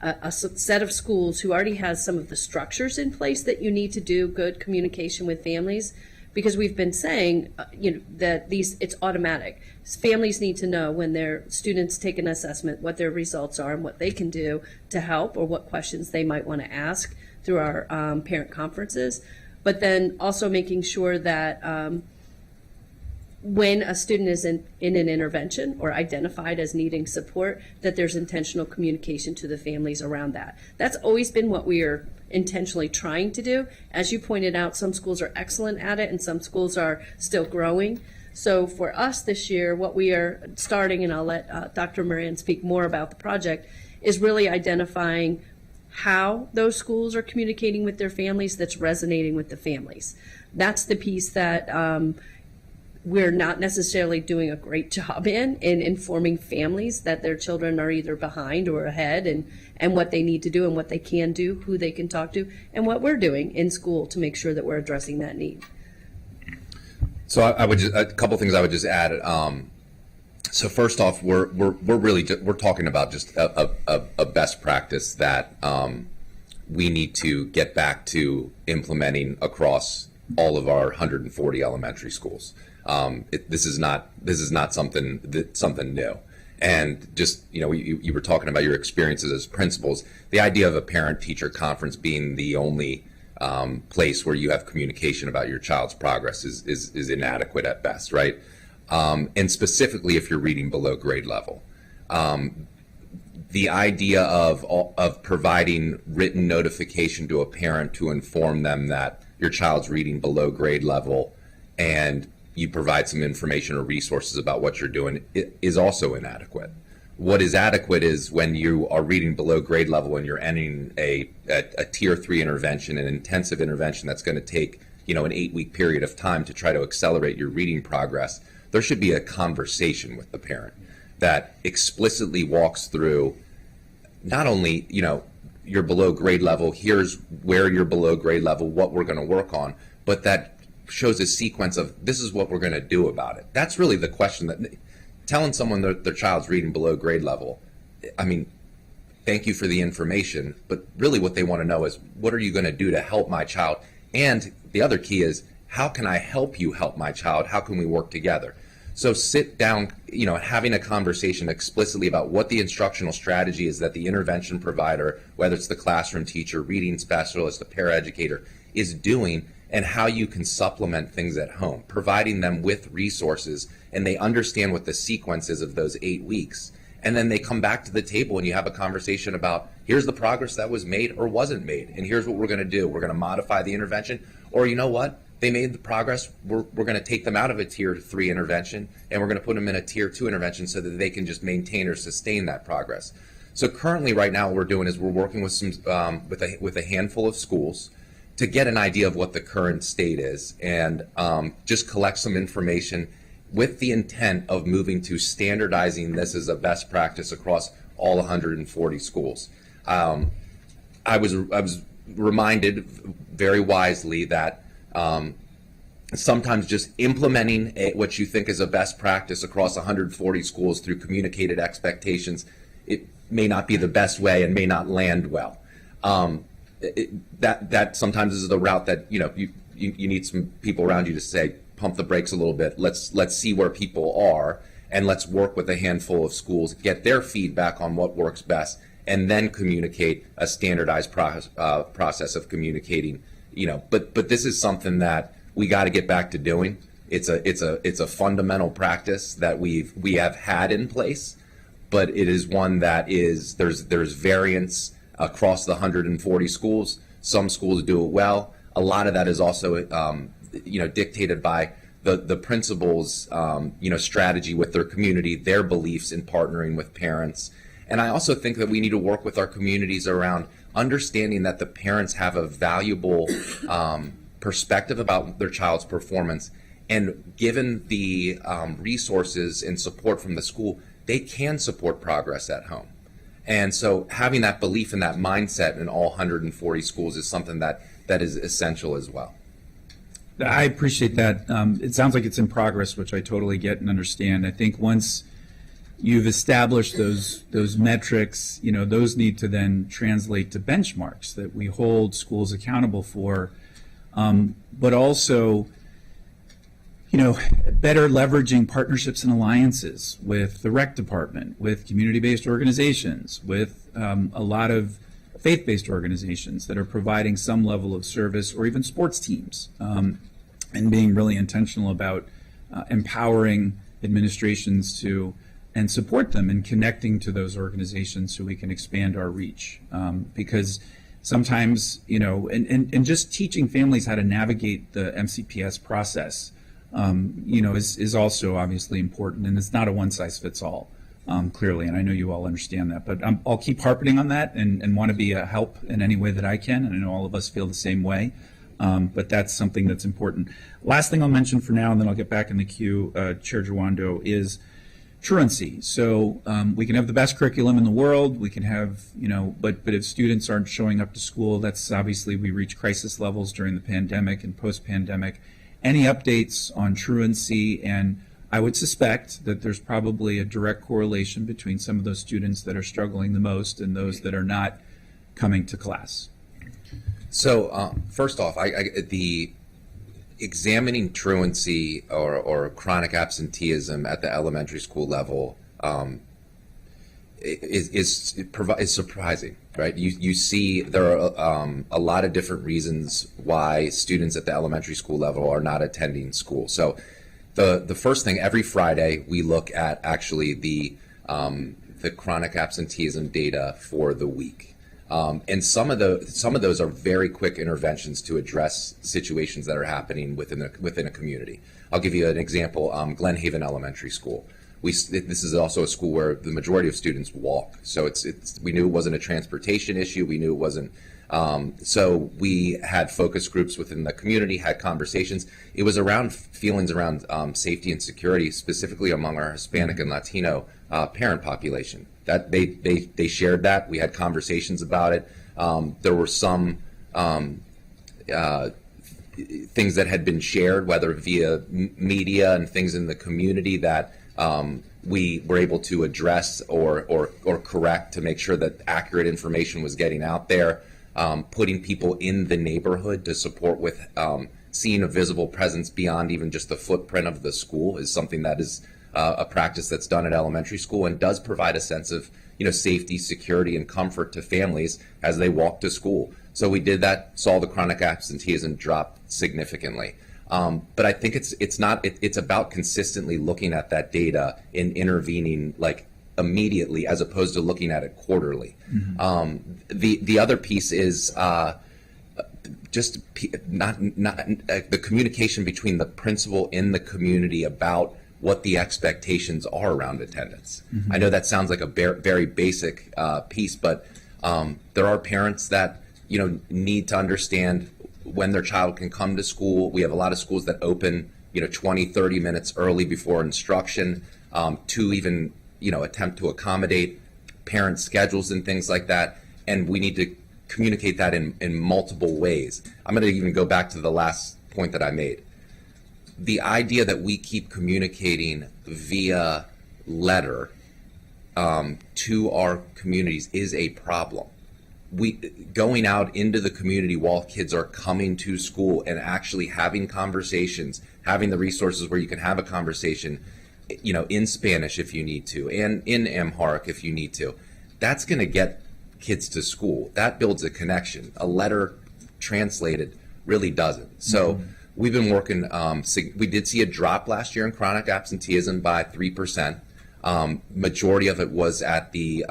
a set of schools who already has some of the structures in place that you need to do good communication with families, because we've been saying, that it's automatic. Families need to know when their students take an assessment, what their results are and what they can do to help, or what questions they might want to ask through our parent conferences. But then also making sure that when a student is in an intervention or identified as needing support, that there's intentional communication to the families around that. That's always been what we are intentionally trying to do. As you pointed out, some schools are excellent at it and some schools are still growing. So for us this year, what we are starting, and I'll let Dr. Moran speak more about the project, is really identifying how those schools are communicating with their families that's resonating with the families. That's the piece that we're not necessarily doing a great job in informing families that their children are either behind or ahead, and what they need to do and what they can do, who they can talk to, and what we're doing in school to make sure that we're addressing that need. So I would just, a couple things I would just add. So first off, we're really we're talking about just a best practice that we need to get back to implementing across all of our 140 elementary schools. This is not something new. And just, you were talking about your experiences as principals. The idea of a parent-teacher conference being the only place where you have communication about your child's progress is inadequate at best, right? And specifically if you're reading below grade level. The idea of providing written notification to a parent to inform them that your child's reading below grade level, and you provide some information or resources about what you're doing, is also inadequate. What is adequate is when you are reading below grade level and you're ending a tier 3 intervention, an intensive intervention that's going to take an 8-week period of time to try to accelerate your reading progress. There should be a conversation with the parent that explicitly walks through not only you're below grade level, here's where you're below grade level, what we're going to work on, but that shows a sequence of this is what we're going to do about it. That's really the question. That telling someone their child's reading below grade level, I mean, thank you for the information, but really what they want to know is, what are you going to do to help my child? And the other key is, how can I help you help my child? How can we work together? So sit down, having a conversation explicitly about what the instructional strategy is that the intervention provider, whether it's the classroom teacher, reading specialist, the paraeducator, is doing, and how you can supplement things at home, providing them with resources, and they understand what the sequence is of those 8 weeks. And then they come back to the table and you have a conversation about, here's the progress that was made or wasn't made, and here's what we're going to do. We're going to modify the intervention, or you know what? They made the progress. We're going to take them out of a tier 3 intervention and we're going to put them in a tier 2 intervention so that they can just maintain or sustain that progress. So currently, right now, what we're doing is we're working with some with a handful of schools to get an idea of what the current state is and just collect some information with the intent of moving to standardizing this as a best practice across all 140 schools. I was reminded very wisely that sometimes just implementing what you think is a best practice across 140 schools through communicated expectations, it may not be the best way and may not land well. That sometimes is the route that you need some people around you to say, pump the brakes a little bit. Let's see where people are, and let's work with a handful of schools, get their feedback on what works best, and then communicate a standardized process of communicating. But this is something that we got to get back to doing. It's a fundamental practice that we have had in place, but it is one that there's variance across the 140 schools. Some schools do it well. A lot of that is also dictated by the principals' strategy with their community, their beliefs in partnering with parents. And I also think that we need to work with our communities around understanding that the parents have a valuable perspective about their child's performance. And given the resources and support from the school, they can support progress at home. And so having that belief and that mindset in all 140 schools is something that is essential as well. I appreciate that. It sounds like it's in progress, which I totally get and understand. I think once you've established those metrics, those need to then translate to benchmarks that we hold schools accountable for, but also, better leveraging partnerships and alliances with the rec department, with community-based organizations, with a lot of faith-based organizations that are providing some level of service, or even sports teams, and being really intentional about empowering administrations to and support them in connecting to those organizations so we can expand our reach. Because sometimes, and just teaching families how to navigate the MCPS process, is also obviously important, and it's not a one-size-fits-all, clearly, and I know you all understand that. But I'll keep harping on that and want to be a help in any way that I can, and I know all of us feel the same way. But that's something that's important. Last thing I'll mention for now, and then I'll get back in the queue, Chair Jawando, is truancy. So we can have the best curriculum in the world. We can have, but if students aren't showing up to school, that's obviously, we reach crisis levels during the pandemic and post-pandemic. Any updates on truancy? And I would suspect that there's probably a direct correlation between some of those students that are struggling the most and those that are not coming to class. So first off, the examining truancy or chronic absenteeism at the elementary school level is surprising, right? You see there are a lot of different reasons why students at the elementary school level are not attending school. So the first thing, every Friday we look at actually the chronic absenteeism data for the week. And some of those are very quick interventions to address situations that are happening within a community. I'll give you an example. Glen Haven Elementary School. This is also a school where the majority of students walk. So we knew it wasn't a transportation issue. We knew it wasn't. So we had focus groups within the community, had conversations. It was around feelings around safety and security, specifically among our Hispanic and Latino parent population. That they shared that. We had conversations about it. There were some things that had been shared, whether via media and things in the community that we were able to address or correct to make sure that accurate information was getting out there. Putting people in the neighborhood to support with seeing a visible presence beyond even just the footprint of the school is something that is a practice that's done at elementary school and does provide a sense of safety, security, and comfort to families as they walk to school. So we did that, saw the chronic absenteeism drop significantly. But I think it's about consistently looking at that data and intervening immediately as opposed to looking at it quarterly. Mm-hmm. The other piece is just not the communication between the principal and the community about what the expectations are around attendance. Mm-hmm. I know that sounds like a very basic piece, but there are parents that need to understand when their child can come to school. We have a lot of schools that open, 20, 30 minutes early before instruction, to even, attempt to accommodate parent schedules and things like that. And we need to communicate that in multiple ways. I'm going to even go back to the last point that I made. The idea that we keep communicating via letter to our communities is a problem. Going out into the community while kids are coming to school and actually having conversations, having the resources where you can have a conversation, in Spanish if you need to, and in Amharic if you need to, that's going to get kids to school. That builds a connection. A letter translated really doesn't. So we've been working, we did see a drop last year in chronic absenteeism by 3%. Majority of it was at the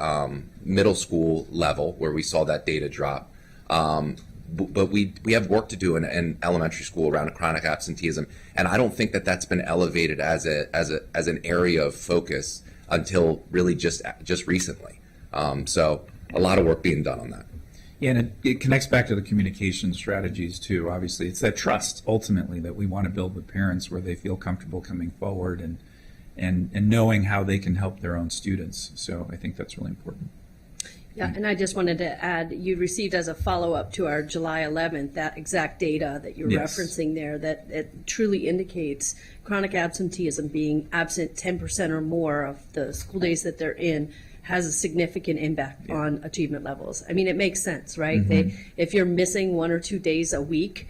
middle school level where we saw that data drop. But we have work to do in elementary school around chronic absenteeism, and I don't think that that's been elevated as an area of focus until really just recently. So a lot of work being done on that. Yeah, and it connects back to the communication strategies too. Obviously, it's that trust ultimately that we want to build with parents, where they feel comfortable coming forward and knowing how they can help their own students. So I think that's really important. Yeah, and I just wanted to add, you received as a follow-up to our July 11th, that exact data that you're Yes. referencing there, that it truly indicates chronic absenteeism, being absent 10% or more of the school days that they're in, has a significant impact on achievement levels. I mean, it makes sense, right? If you're missing 1 or 2 days a week,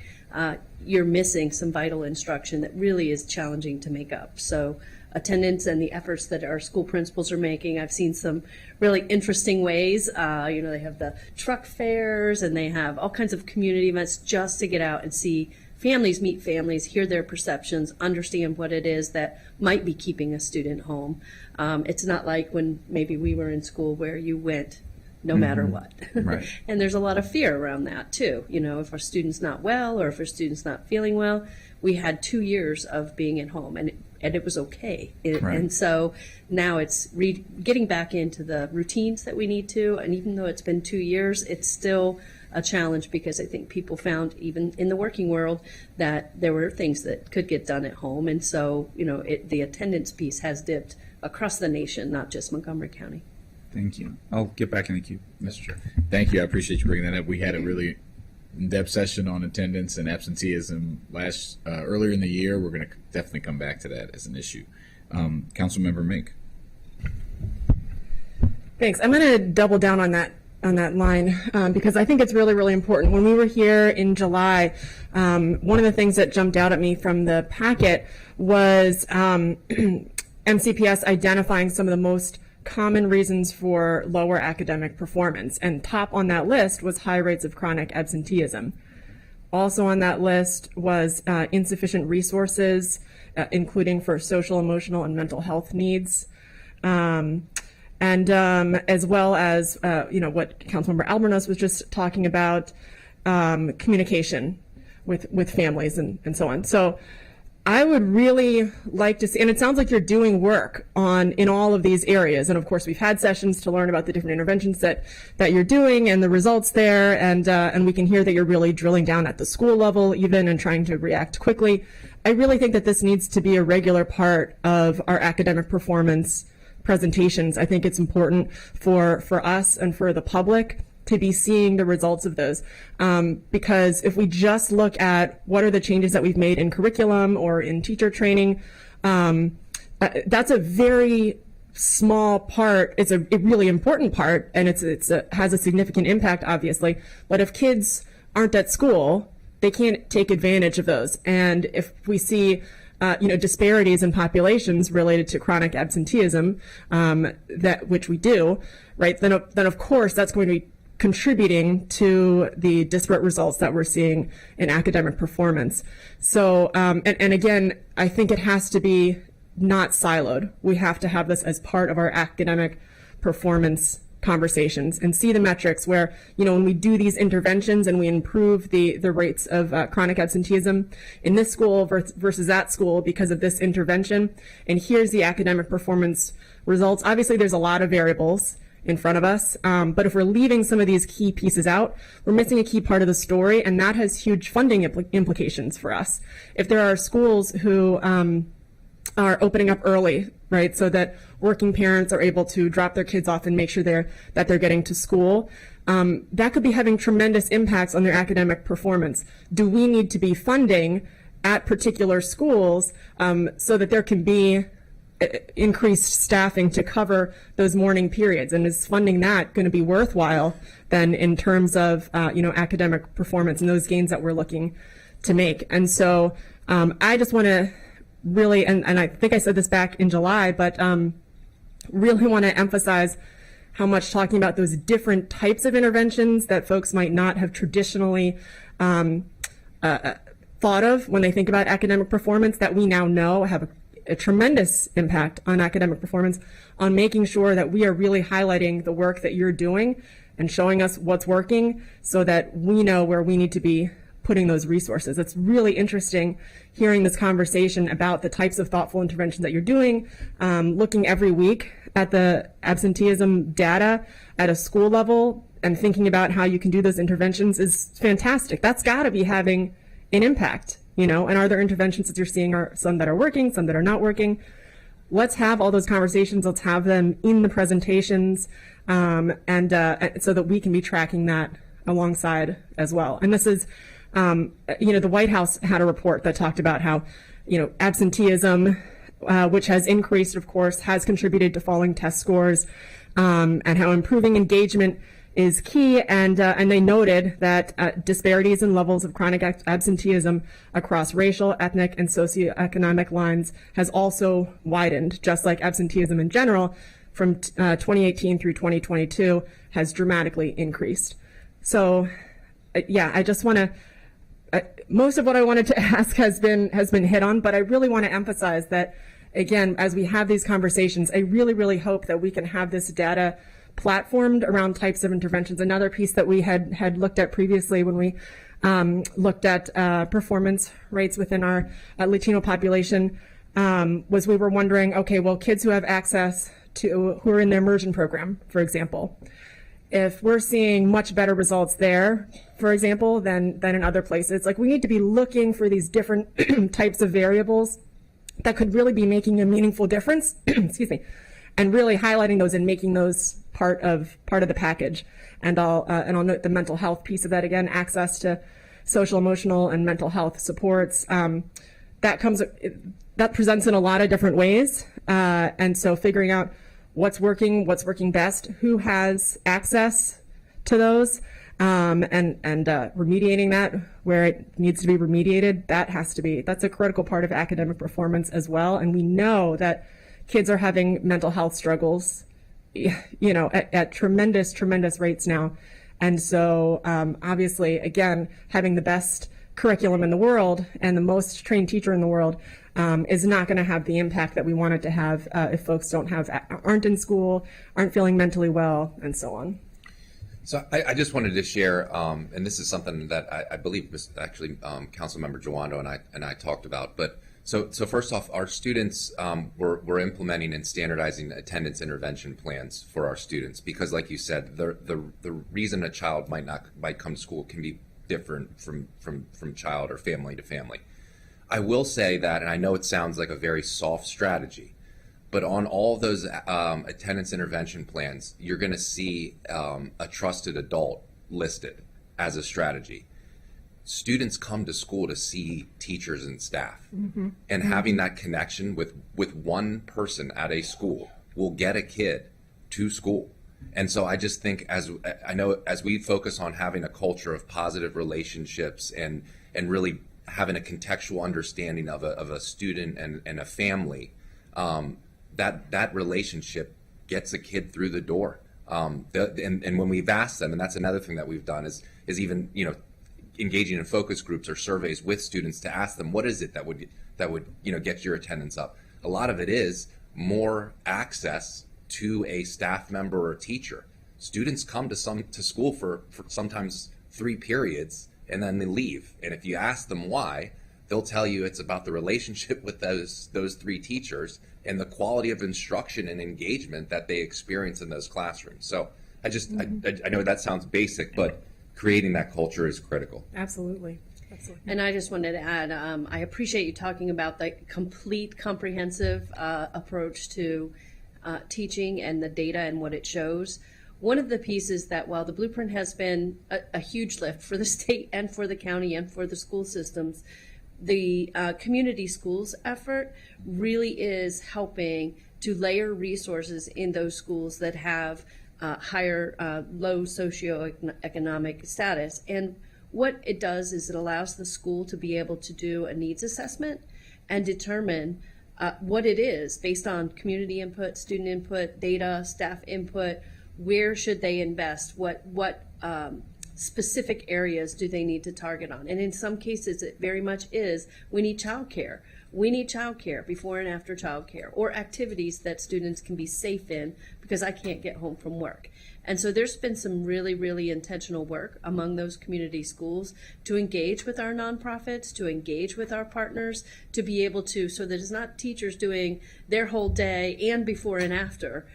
you're missing some vital instruction that really is challenging to make up. So attendance and the efforts that our school principals are making, I've seen some really interesting ways. They have the truck fairs and they have all kinds of community events just to get out and see families, meet families, hear their perceptions, understand what it is that might be keeping a student home. It's not like when maybe we were in school where you went no matter what. Right. And there's a lot of fear around that too. If our student's not well or if our student's not feeling well, we had 2 years of being at home and it was okay. Right. And so now it's getting back into the routines that we need to. And even though it's been 2 years, it's still a challenge because I think people found, even in the working world, that there were things that could get done at home. And so, the attendance piece has dipped across the nation, not just Montgomery County. Thank you. I'll get back in the queue, Mr. Chair. Thank you. I appreciate you bringing that up. We had a really in-depth session on attendance and absenteeism earlier in the year. We're going to definitely come back to that as an issue. Councilmember Mink. Thanks. I'm going to double down on that line because I think it's really, really important. When we were here in July, one of the things that jumped out at me from the packet was MCPS identifying some of the most common reasons for lower academic performance. And top on that list was high rates of chronic absenteeism. Also on that list was insufficient resources, including for social, emotional, and mental health needs. And as well as, what Councilmember Albornoz was just talking about, communication with families and so on. So I would really like to see, and it sounds like you're doing work in all of these areas. And of course, we've had sessions to learn about the different interventions that you're doing and the results there. And we can hear that you're really drilling down at the school level even and trying to react quickly. I really think that this needs to be a regular part of our academic performance presentations. I think it's important for us and for the public to be seeing the results of those. Because if we just look at what are the changes that we've made in curriculum or in teacher training, that's a very small part. It's a really important part, and it has a significant impact, obviously. But if kids aren't at school, they can't take advantage of those. And if we see disparities in populations related to chronic absenteeism, which we do, right? Then of course that's going to be contributing to the disparate results that we're seeing in academic performance. So, and again, I think it has to be not siloed. We have to have this as part of our academic performance conversations and see the metrics where, when we do these interventions and we improve the rates of chronic absenteeism in this school versus that school because of this intervention, and here's the academic performance results. Obviously, there's a lot of variables in front of us. But if we're leaving some of these key pieces out, we're missing a key part of the story, and that has huge funding implications for us. If there are schools who are opening up early, right, so that working parents are able to drop their kids off and make sure that they're getting to school, that could be having tremendous impacts on their academic performance. Do we need to be funding at particular schools so that there can be increased staffing to cover those morning periods? And is funding that going to be worthwhile then in terms of academic performance and those gains that we're looking to make? And so I just want to really, and I think I said this back in July, but really want to emphasize how much talking about those different types of interventions that folks might not have traditionally thought of when they think about academic performance, that we now know have a tremendous impact on academic performance, on making sure that we are really highlighting the work that you're doing and showing us what's working so that we know where we need to be putting those resources. It's really interesting hearing this conversation about the types of thoughtful interventions that you're doing, looking every week at the absenteeism data at a school level and thinking about how you can do those interventions is fantastic. That's got to be having an impact. And are there interventions that you're seeing, are some that are working, some that are not working? Let's have all those conversations. Let's have them in the presentations, and so that we can be tracking that alongside as well. And this is, the White House had a report that talked about how, absenteeism, which has increased, of course, has contributed to falling test scores, and how improving engagement is key, and they noted that disparities in levels of chronic absenteeism across racial, ethnic, and socioeconomic lines has also widened, just like absenteeism in general from 2018 through 2022 has dramatically increased. So, I just want to. Most of what I wanted to ask has been hit on, but I really want to emphasize that, again, as we have these conversations, I really, really hope that we can have this data platformed around types of interventions. Another piece that we had looked at previously when we looked at performance rates within our Latino population was we were wondering, okay, well, kids who have access to, who are in the immersion program, for example, if we're seeing much better results there, for example, than in other places, like we need to be looking for these different types of variables that could really be making a meaningful difference, excuse me, and really highlighting those and making those part of the package. And I'll note the mental health piece of that again, access to social, emotional, and mental health supports. That presents in a lot of different ways. And so figuring out what's working best, who has access to those, and remediating that where it needs to be remediated, that's a critical part of academic performance as well. And we know that kids are having mental health struggles, at tremendous rates now. And so, obviously, again, having the best curriculum in the world and the most trained teacher in the world is not going to have the impact that we want it to have if folks aren't in school, aren't feeling mentally well, and so on. So I just wanted to share, and this is something that I believe was actually Councilmember Jawando and I talked about. But so first off, our students we're implementing and standardizing attendance intervention plans for our students because, like you said, the reason a child might come to school can be different from child or family to family. I will say that, and I know it sounds like a very soft strategy, but on all those attendance intervention plans, you're going to see a trusted adult listed as a strategy. Students come to school to see teachers and staff, and having that connection with one person at a school will get a kid to school. And so I just think, as we focus on having a culture of positive relationships and really having a contextual understanding of a student and a family, that relationship gets a kid through the door. And when we've asked them, and that's another thing that we've done is even engaging in focus groups or surveys with students to ask them, what is it that would get your attendance up? A lot of it is more access to a staff member or teacher. Students come to school for sometimes 3 periods and then they leave. And if you ask them why, they'll tell you it's about the relationship with those three teachers and the quality of instruction and engagement that they experience in those classrooms. So I know that sounds basic, but creating that culture is critical. Absolutely. Absolutely. And I just wanted to add, I appreciate you talking about the complete, comprehensive approach to teaching and the data and what it shows. One of the pieces that, while the blueprint has been a huge lift for the state and for the county and for the school systems, the community schools effort really is helping to layer resources in those schools that have higher, low socioeconomic status. And what it does is it allows the school to be able to do a needs assessment and determine what it is based on community input, student input, data, staff input. Where should they invest? What specific areas do they need to target on? And in some cases, it very much is, we need childcare. We need childcare, before and after childcare, or activities that students can be safe in because I can't get home from work. And so there's been some really, really intentional work among those community schools to engage with our nonprofits, to engage with our partners, to be able to, so that it's not teachers doing their whole day and before and after,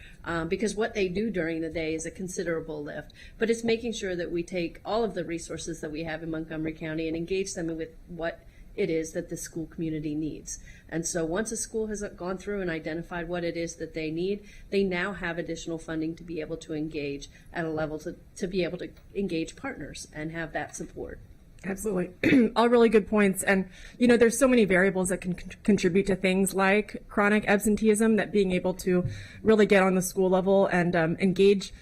because what they do during the day is a considerable lift. But it's making sure that we take all of the resources that we have in Montgomery County and engage them with what it is that the school community needs. And so once a school has gone through and identified what it is that they need, they now have additional funding to be able to engage at a level to be able to engage partners and have that support. Absolutely. All really good points. And, there's so many variables that can contribute to things like chronic absenteeism, that being able to really get on the school level and engage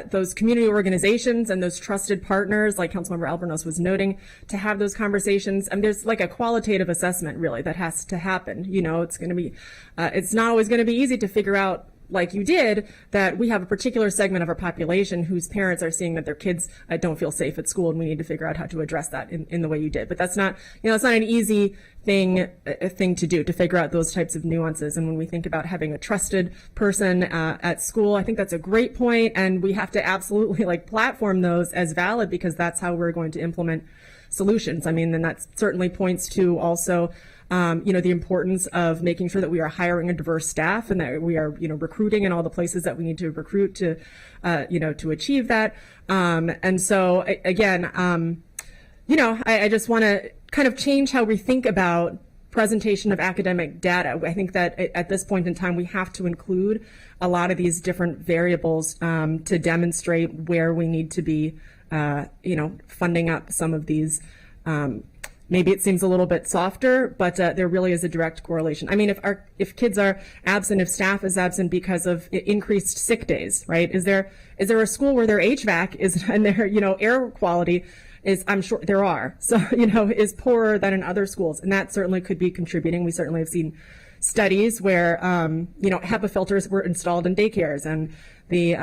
those community organizations and those trusted partners, like Councilmember Albornoz was noting, to have those conversations. And there's like a qualitative assessment really that has to happen. It's going to be, it's not always going to be easy to figure out, like you did, that we have a particular segment of our population whose parents are seeing that their kids don't feel safe at school, and we need to figure out how to address that in the way you did. But that's not, it's not an easy thing to do, to figure out those types of nuances. And when we think about having a trusted person at school, I think that's a great point, and we have to absolutely platform those as valid, because that's how we're going to implement solutions. I mean, and that certainly points to also the importance of making sure that we are hiring a diverse staff, and that we are, recruiting in all the places that we need to recruit to, to achieve that. And so again, I just want to kind of change how we think about presentation of academic data. I think that at this point in time, we have to include a lot of these different variables to demonstrate where we need to be, funding up some of these. Maybe it seems a little bit softer, but there really is a direct correlation. I mean, if kids are absent, if staff is absent because of increased sick days, right? Is there a school where their HVAC is and their air quality is, I'm sure there are, so is poorer than in other schools, and that certainly could be contributing. We certainly have seen studies where HEPA filters were installed in daycares, and the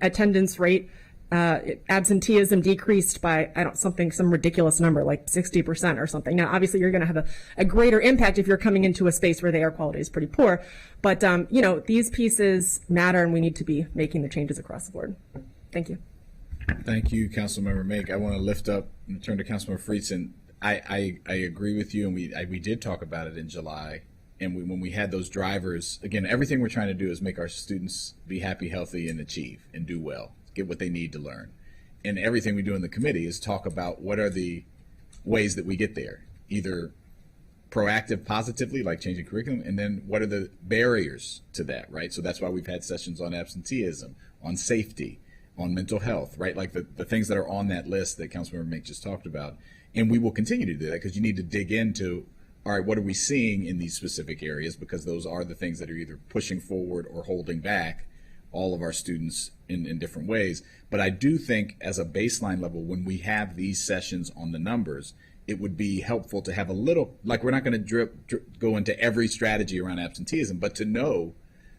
attendance rate. Absenteeism decreased by, some ridiculous number, like 60% or something. Now, obviously, you're going to have a greater impact if you're coming into a space where the air quality is pretty poor. But, these pieces matter, and we need to be making the changes across the board. Thank you. Thank you, Councilmember Make. I want to lift up and turn to Councilmember Friedson. I agree with you, and we did talk about it in July. And when we had those drivers, again, everything we're trying to do is make our students be happy, healthy, and achieve and do well. Get what they need to learn. And everything we do in the committee is talk about what are the ways that we get there, either proactive positively, like changing curriculum, and then what are the barriers to that, right? So that's why we've had sessions on absenteeism, on safety, on mental health, right? Like the things that are on that list that Councilmember Mink just talked about. And we will continue to do that, because you need to dig into, all right, what are we seeing in these specific areas? Because those are the things that are either pushing forward or holding back all of our students in different ways. But I do think, as a baseline level, when we have these sessions on the numbers, it would be helpful to have a little, like, we're not going to go into every strategy around absenteeism, but to know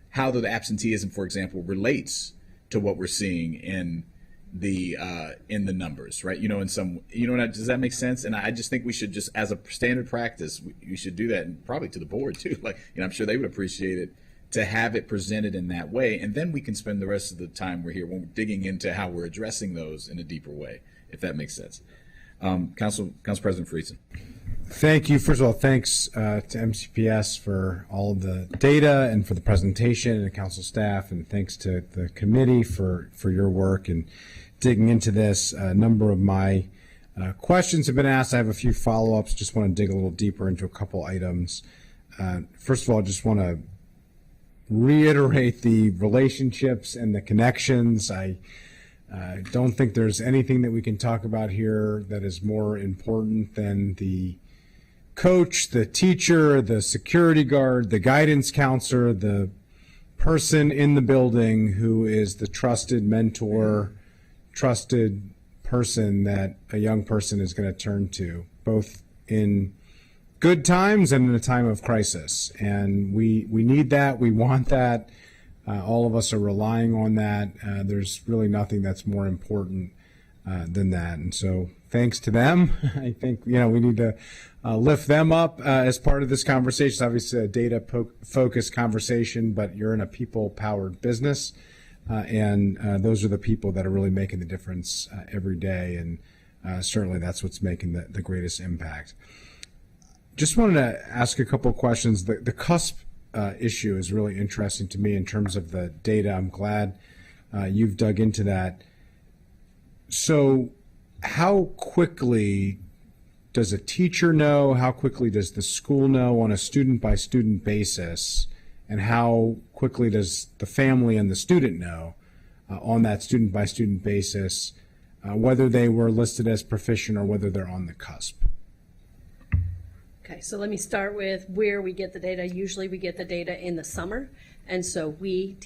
how the absenteeism, for example, relates to what we're seeing in the numbers, right? Does that make sense? And I just think we should, just as a standard practice, you should do that, and probably to the board too. I'm sure they would appreciate it, to have it presented in that way. And then we can spend the rest of the time we're here when we're digging into how we're addressing those in a deeper way, if that makes sense. Council President Friedson. Thank you. First of all, thanks to MCPS for all the data and for the presentation and the council staff, and thanks to the committee for your work and digging into this. A number of my questions have been asked. I have a few follow-ups. Just want to dig a little deeper into a couple items. First of all, I just want to reiterate the relationships and the connections. I don't think there's anything that we can talk about here that is more important than the coach, the teacher, the security guard, the guidance counselor, the person in the building who is the trusted mentor, trusted person that a young person is going to turn to, both in good times and in a time of crisis. And we need that. We want that. All of us are relying on that. There's really nothing that's more important than that. And so thanks to them. I think, we need to lift them up as part of this conversation. It's obviously a data-focused conversation, but you're in a people-powered business. And those are the people that are really making the difference every day. And certainly that's what's making the greatest impact. Just wanted to ask a couple of questions. The CUSP issue is really interesting to me in terms of the data. I'm glad you've dug into that. So how quickly does a teacher know? How quickly does the school know on a student-by-student basis? And how quickly does the family and the student know on that student-by-student basis whether they were listed as proficient or whether they're on the cusp? Okay, so let me start with where we get the data. Usually we get the data in the summer, and so we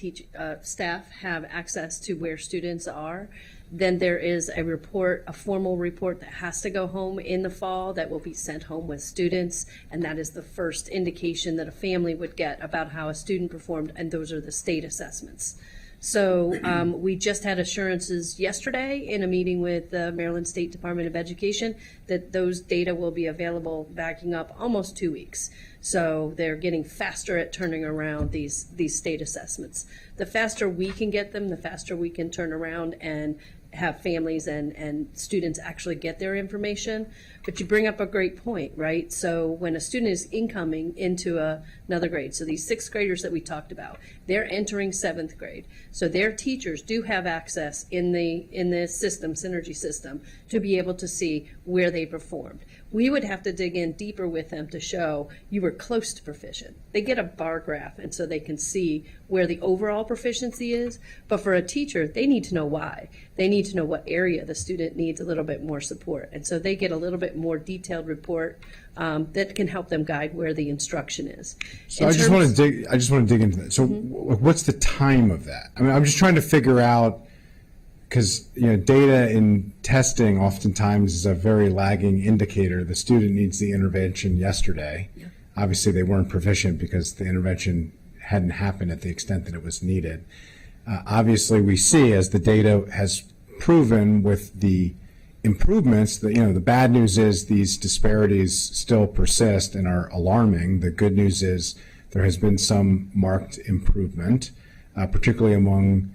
staff have access to where students are. Then there is a report, a formal report that has to go home in the fall that will be sent home with students, and that is the first indication that a family would get about how a student performed, and those are the state assessments. So we just had assurances yesterday in a meeting with the Maryland State Department of Education that those data will be available backing up almost 2 weeks. So they're getting faster at turning around these state assessments. The faster we can get them, the faster we can turn around and have families and students actually get their information. But you bring up a great point, right? So when a student is incoming into another grade, so these sixth graders that we talked about, they're entering seventh grade. So their teachers do have access in the system, Synergy system, to be able to see where they performed. We would have to dig in deeper with them to show you were close to proficient. They get a bar graph, and so they can see where the overall proficiency is. But for a teacher, they need to know why. They need to know what area the student needs a little bit more support. And so they get a little bit more detailed report that can help them guide where the instruction is. So I just want to dig into that. So what's the time of that? I mean, I'm just trying to figure out, because data in testing oftentimes is a very lagging indicator. The student needs the intervention yesterday. Yeah. Obviously, they weren't proficient because the intervention hadn't happened at the extent that it was needed. Obviously, we see, as the data has proven with the improvements, that the bad news is these disparities still persist and are alarming. The good news is there has been some marked improvement, particularly among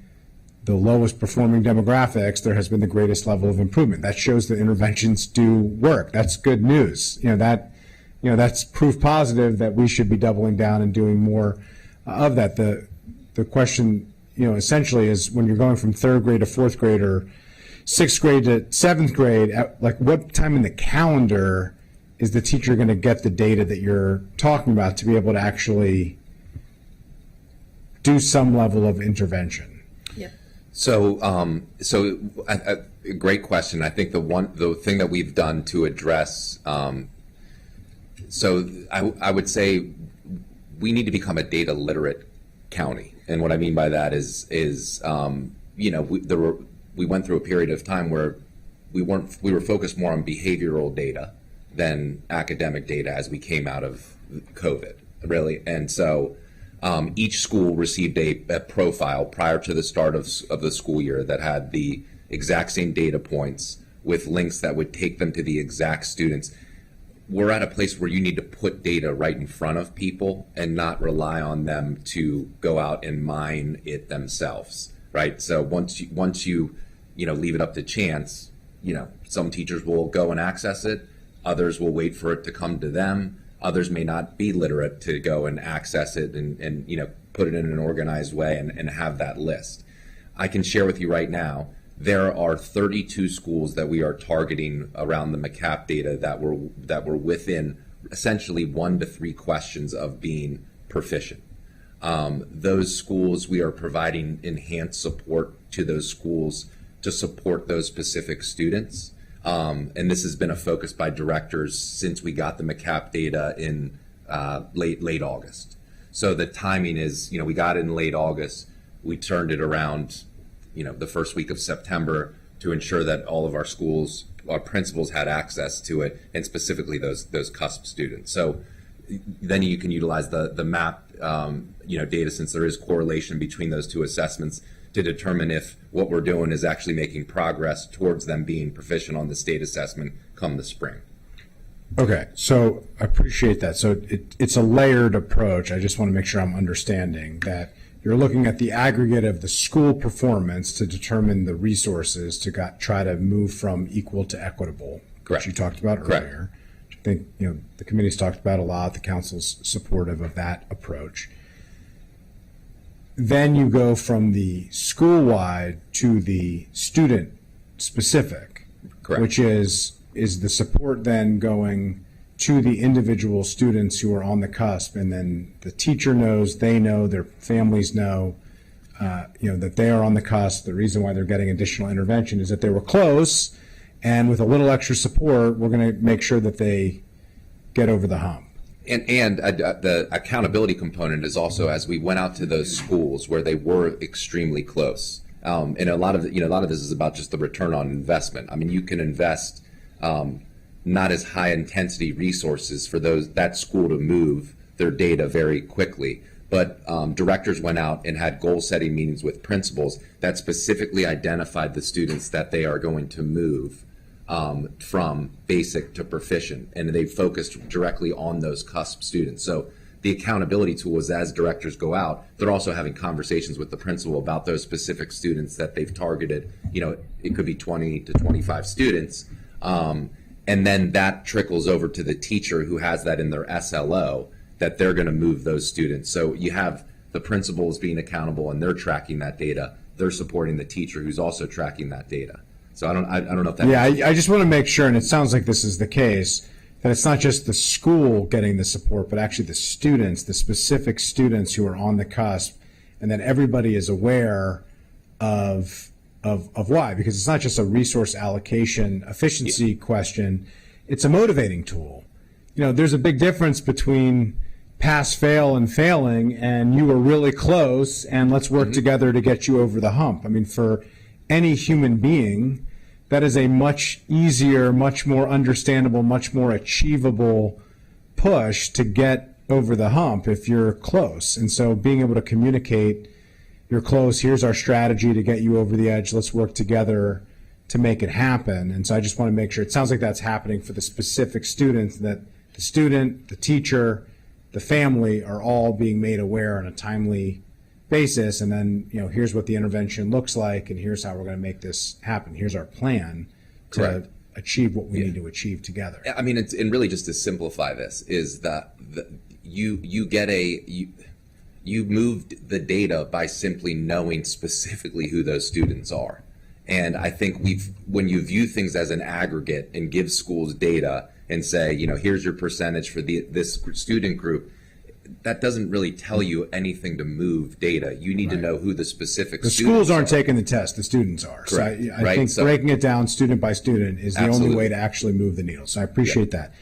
the lowest performing demographics. There has been the greatest level of improvement. That shows that interventions do work. That's good news. That's proof positive that we should be doubling down and doing more of that. The question, essentially is, when you're going from third grade to fourth grade or sixth grade to seventh grade, like what time in the calendar is the teacher going to get the data that you're talking about to be able to actually do some level of intervention? Yeah. So, a great question. I think the thing that we've done to address, so I would say we need to become a data literate county, and what I mean by that is we went through a period of time where we were focused more on behavioral data than academic data as we came out of COVID, really, and so. Each school received a profile prior to the start of the school year that had the exact same data points with links that would take them to the exact students. We're at a place where you need to put data right in front of people and not rely on them to go out and mine it themselves, right? So once you leave it up to chance, some teachers will go and access it. Others will wait for it to come to them. Others may not be literate to go and access it and put it in an organized way and have that list. I can share with you right now, there are 32 schools that we are targeting around the MCAP data that were within essentially 1 to 3 questions of being proficient. Those schools, we are providing enhanced support to those schools to support those specific students. And this has been a focus by directors since we got the MCAP data in late August. So the timing is, we got it in late August. We turned it around, the first week of September to ensure that all of our schools, our principals had access to it, and specifically those CUSP students. So then you can utilize the MAP, data, since there is correlation between those two assessments, to determine if what we're doing is actually making progress towards them being proficient on the state assessment come the spring. Okay, so I appreciate that. So it's a layered approach. I just want to make sure I'm understanding that you're looking at the aggregate of the school performance to determine the resources to try to move from equal to equitable, Correct. which you talked about Correct. earlier. I think the committee's talked about a lot. The council's supportive of that approach. Then you go from the school-wide to the student-specific, Correct. which is the support then going to the individual students who are on the cusp, and then the teacher knows, they know, their families know, that they are on the cusp. The reason why they're getting additional intervention is that they were close, and with a little extra support, we're going to make sure that they get over the hump. And the accountability component is also, as we went out to those schools where they were extremely close, and a lot of this is about just the return on investment. I mean, you can invest not as high intensity resources for that school to move their data very quickly, but directors went out and had goal setting meetings with principals that specifically identified the students that they are going to move from basic to proficient, and they focused directly on those CUSP students. So the accountability tool is, as directors go out, they're also having conversations with the principal about those specific students that they've targeted. It could be 20 to 25 students, and then that trickles over to the teacher who has that in their SLO, that they're going to move those students. So you have the principals being accountable, and they're tracking that data. They're supporting the teacher who's also tracking that data. So I don't know if that. Yeah, I just want to make sure, and it sounds like this is the case, that it's not just the school getting the support, but actually the students, the specific students who are on the cusp, and that everybody is aware of why, because it's not just a resource allocation efficiency question, it's a motivating tool. There's a big difference between pass, fail, and failing, and you were really close, and let's work together to get you over the hump. I mean, for any human being, that is a much easier, much more understandable, much more achievable push to get over the hump if you're close. And so being able to communicate, you're close, here's our strategy to get you over the edge, let's work together to make it happen. And so I just want to make sure, it sounds like that's happening for the specific students, that the student, the teacher, the family are all being made aware on a timely basis, and then here's what the intervention looks like, and here's how we're going to make this happen. Here's our plan to Correct. achieve what we need to achieve together. I mean, and really just to simplify this is that you moved the data by simply knowing specifically who those students are. And I think when you view things as an aggregate and give schools data and say, here's your percentage for this student group, that doesn't really tell you anything to move data. You need to know who the specific students schools aren't are. taking the test, the students are. Correct. So I think breaking it down student by student is the only way to actually move the needle. So I appreciate that.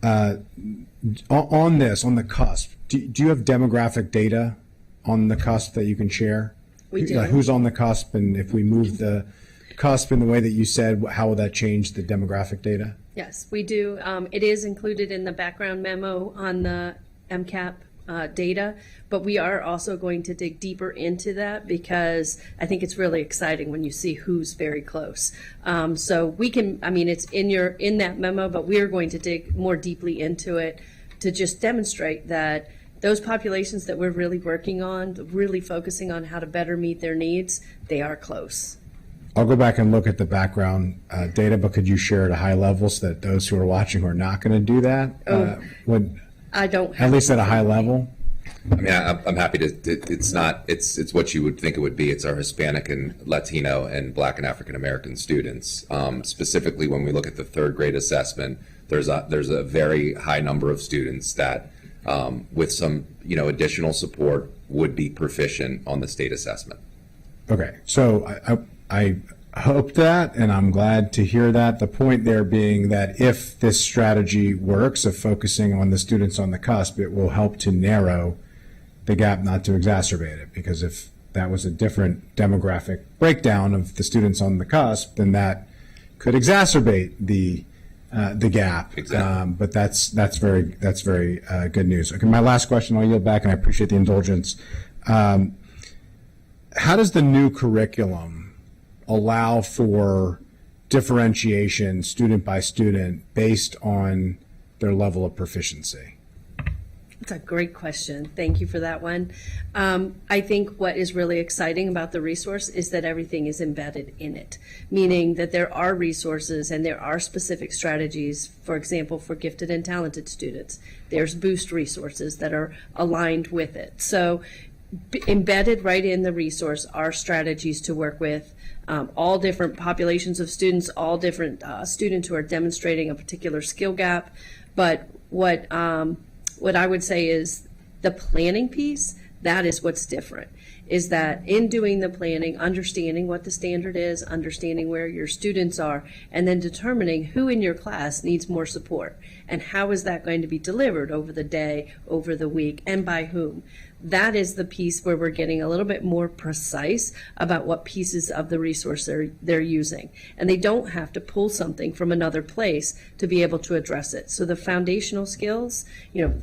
On the cusp, do you have demographic data on the cusp that you can share? We do. Like who's on the cusp, and if we move the cusp in the way that you said, how will that change the demographic data? Yes, we do. It is included in the background memo on the MCAP data, but we are also going to dig deeper into that, because I think it's really exciting when you see who's very close. So we can, it's in that memo, but we are going to dig more deeply into it to just demonstrate that those populations that we're really working on, really focusing on how to better meet their needs, they are close. I'll go back and look at the background data, but could you share at a high level so that those who are watching who are not going to do that would, I don't at least at a high level? I mean, I'm happy to. It's what you would think it would be. It's our Hispanic and Latino and Black and African American students. Specifically, when we look at the third grade assessment, there's a very high number of students that, with some additional support, would be proficient on the state assessment. Okay, so I hope that, and I'm glad to hear that. The point there being that if this strategy works of focusing on the students on the cusp, it will help to narrow the gap, not to exacerbate it. Because if that was a different demographic breakdown of the students on the cusp, then that could exacerbate the gap. Exactly. But that's very good news. Okay, my last question, I'll yield back, and I appreciate the indulgence. How does the new curriculum allow for differentiation student by student based on their level of proficiency? That's a great question. Thank you for that one. I think what is really exciting about the resource is that everything is embedded in it, meaning that there are resources and there are specific strategies, for example, for gifted and talented students. There's boost resources that are aligned with it. So embedded right in the resource are strategies to work with all different populations of students, all different students who are demonstrating a particular skill gap. But what I would say is the planning piece, that is what's different, is that in doing the planning, understanding what the standard is, understanding where your students are, and then determining who in your class needs more support and how is that going to be delivered over the day, over the week, and by whom. That is the piece where we're getting a little bit more precise about what pieces of the resource they're using. And they don't have to pull something from another place to be able to address it. So the foundational skills,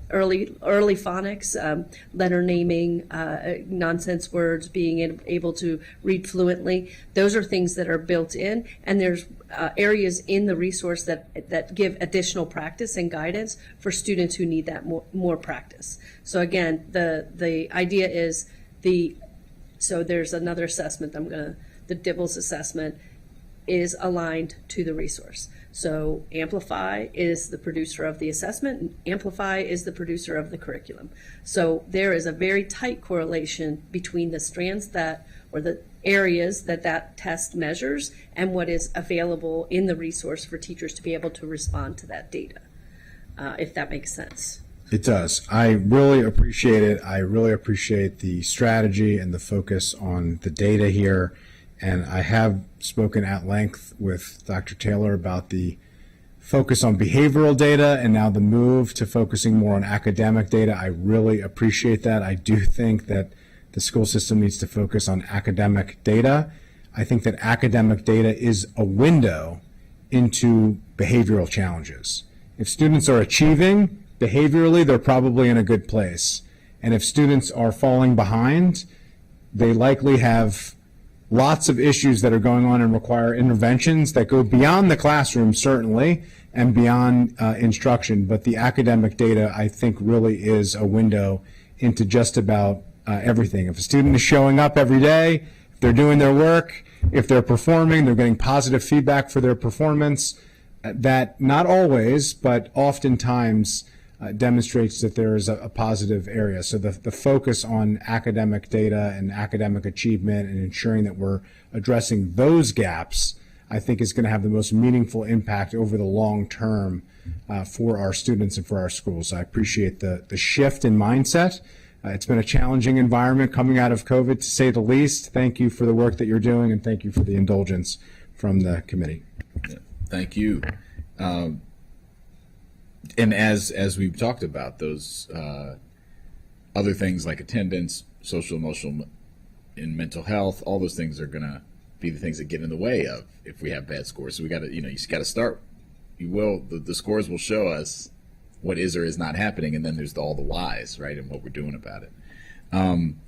early phonics, letter naming, nonsense words, being able to read fluently, those are things that are built in. And there's areas in the resource that give additional practice and guidance for students who need that more practice. So again, the idea is so there's another assessment the Dibbles assessment is aligned to the resource. So Amplify is the producer of the assessment, and Amplify is the producer of the curriculum. So there is a very tight correlation between the strands or the areas that test measures and what is available in the resource for teachers to be able to respond to that data, if that makes sense. It does. I really appreciate it. I really appreciate the strategy and the focus on the data here. And I have spoken at length with Dr. Taylor about the focus on behavioral data and now the move to focusing more on academic data. I really appreciate that. I do think that the school system needs to focus on academic data. I think that academic data is a window into behavioral challenges. If students are achieving, behaviorally, they're probably in a good place. And if students are falling behind, they likely have lots of issues that are going on and require interventions that go beyond the classroom, certainly, and beyond instruction. But the academic data, I think, really is a window into just about everything. If a student is showing up every day, if they're doing their work, if they're performing, they're getting positive feedback for their performance, that not always, but oftentimes demonstrates that there is a positive area. So the focus on academic data and academic achievement and ensuring that we're addressing those gaps, I think is going to have the most meaningful impact over the long term for our students and for our schools. I appreciate the shift in mindset. It's been a challenging environment coming out of COVID, to say the least. Thank you for the work that you're doing, and thank you for the indulgence from the committee. Yeah, thank you. And as we've talked about, those other things like attendance, social, emotional, and mental health, all those things are going to be the things that get in the way of if we have bad scores. So we got to, you got to start. The scores will show us what is or is not happening, and then there's all the whys, right, and what we're doing about it. I'm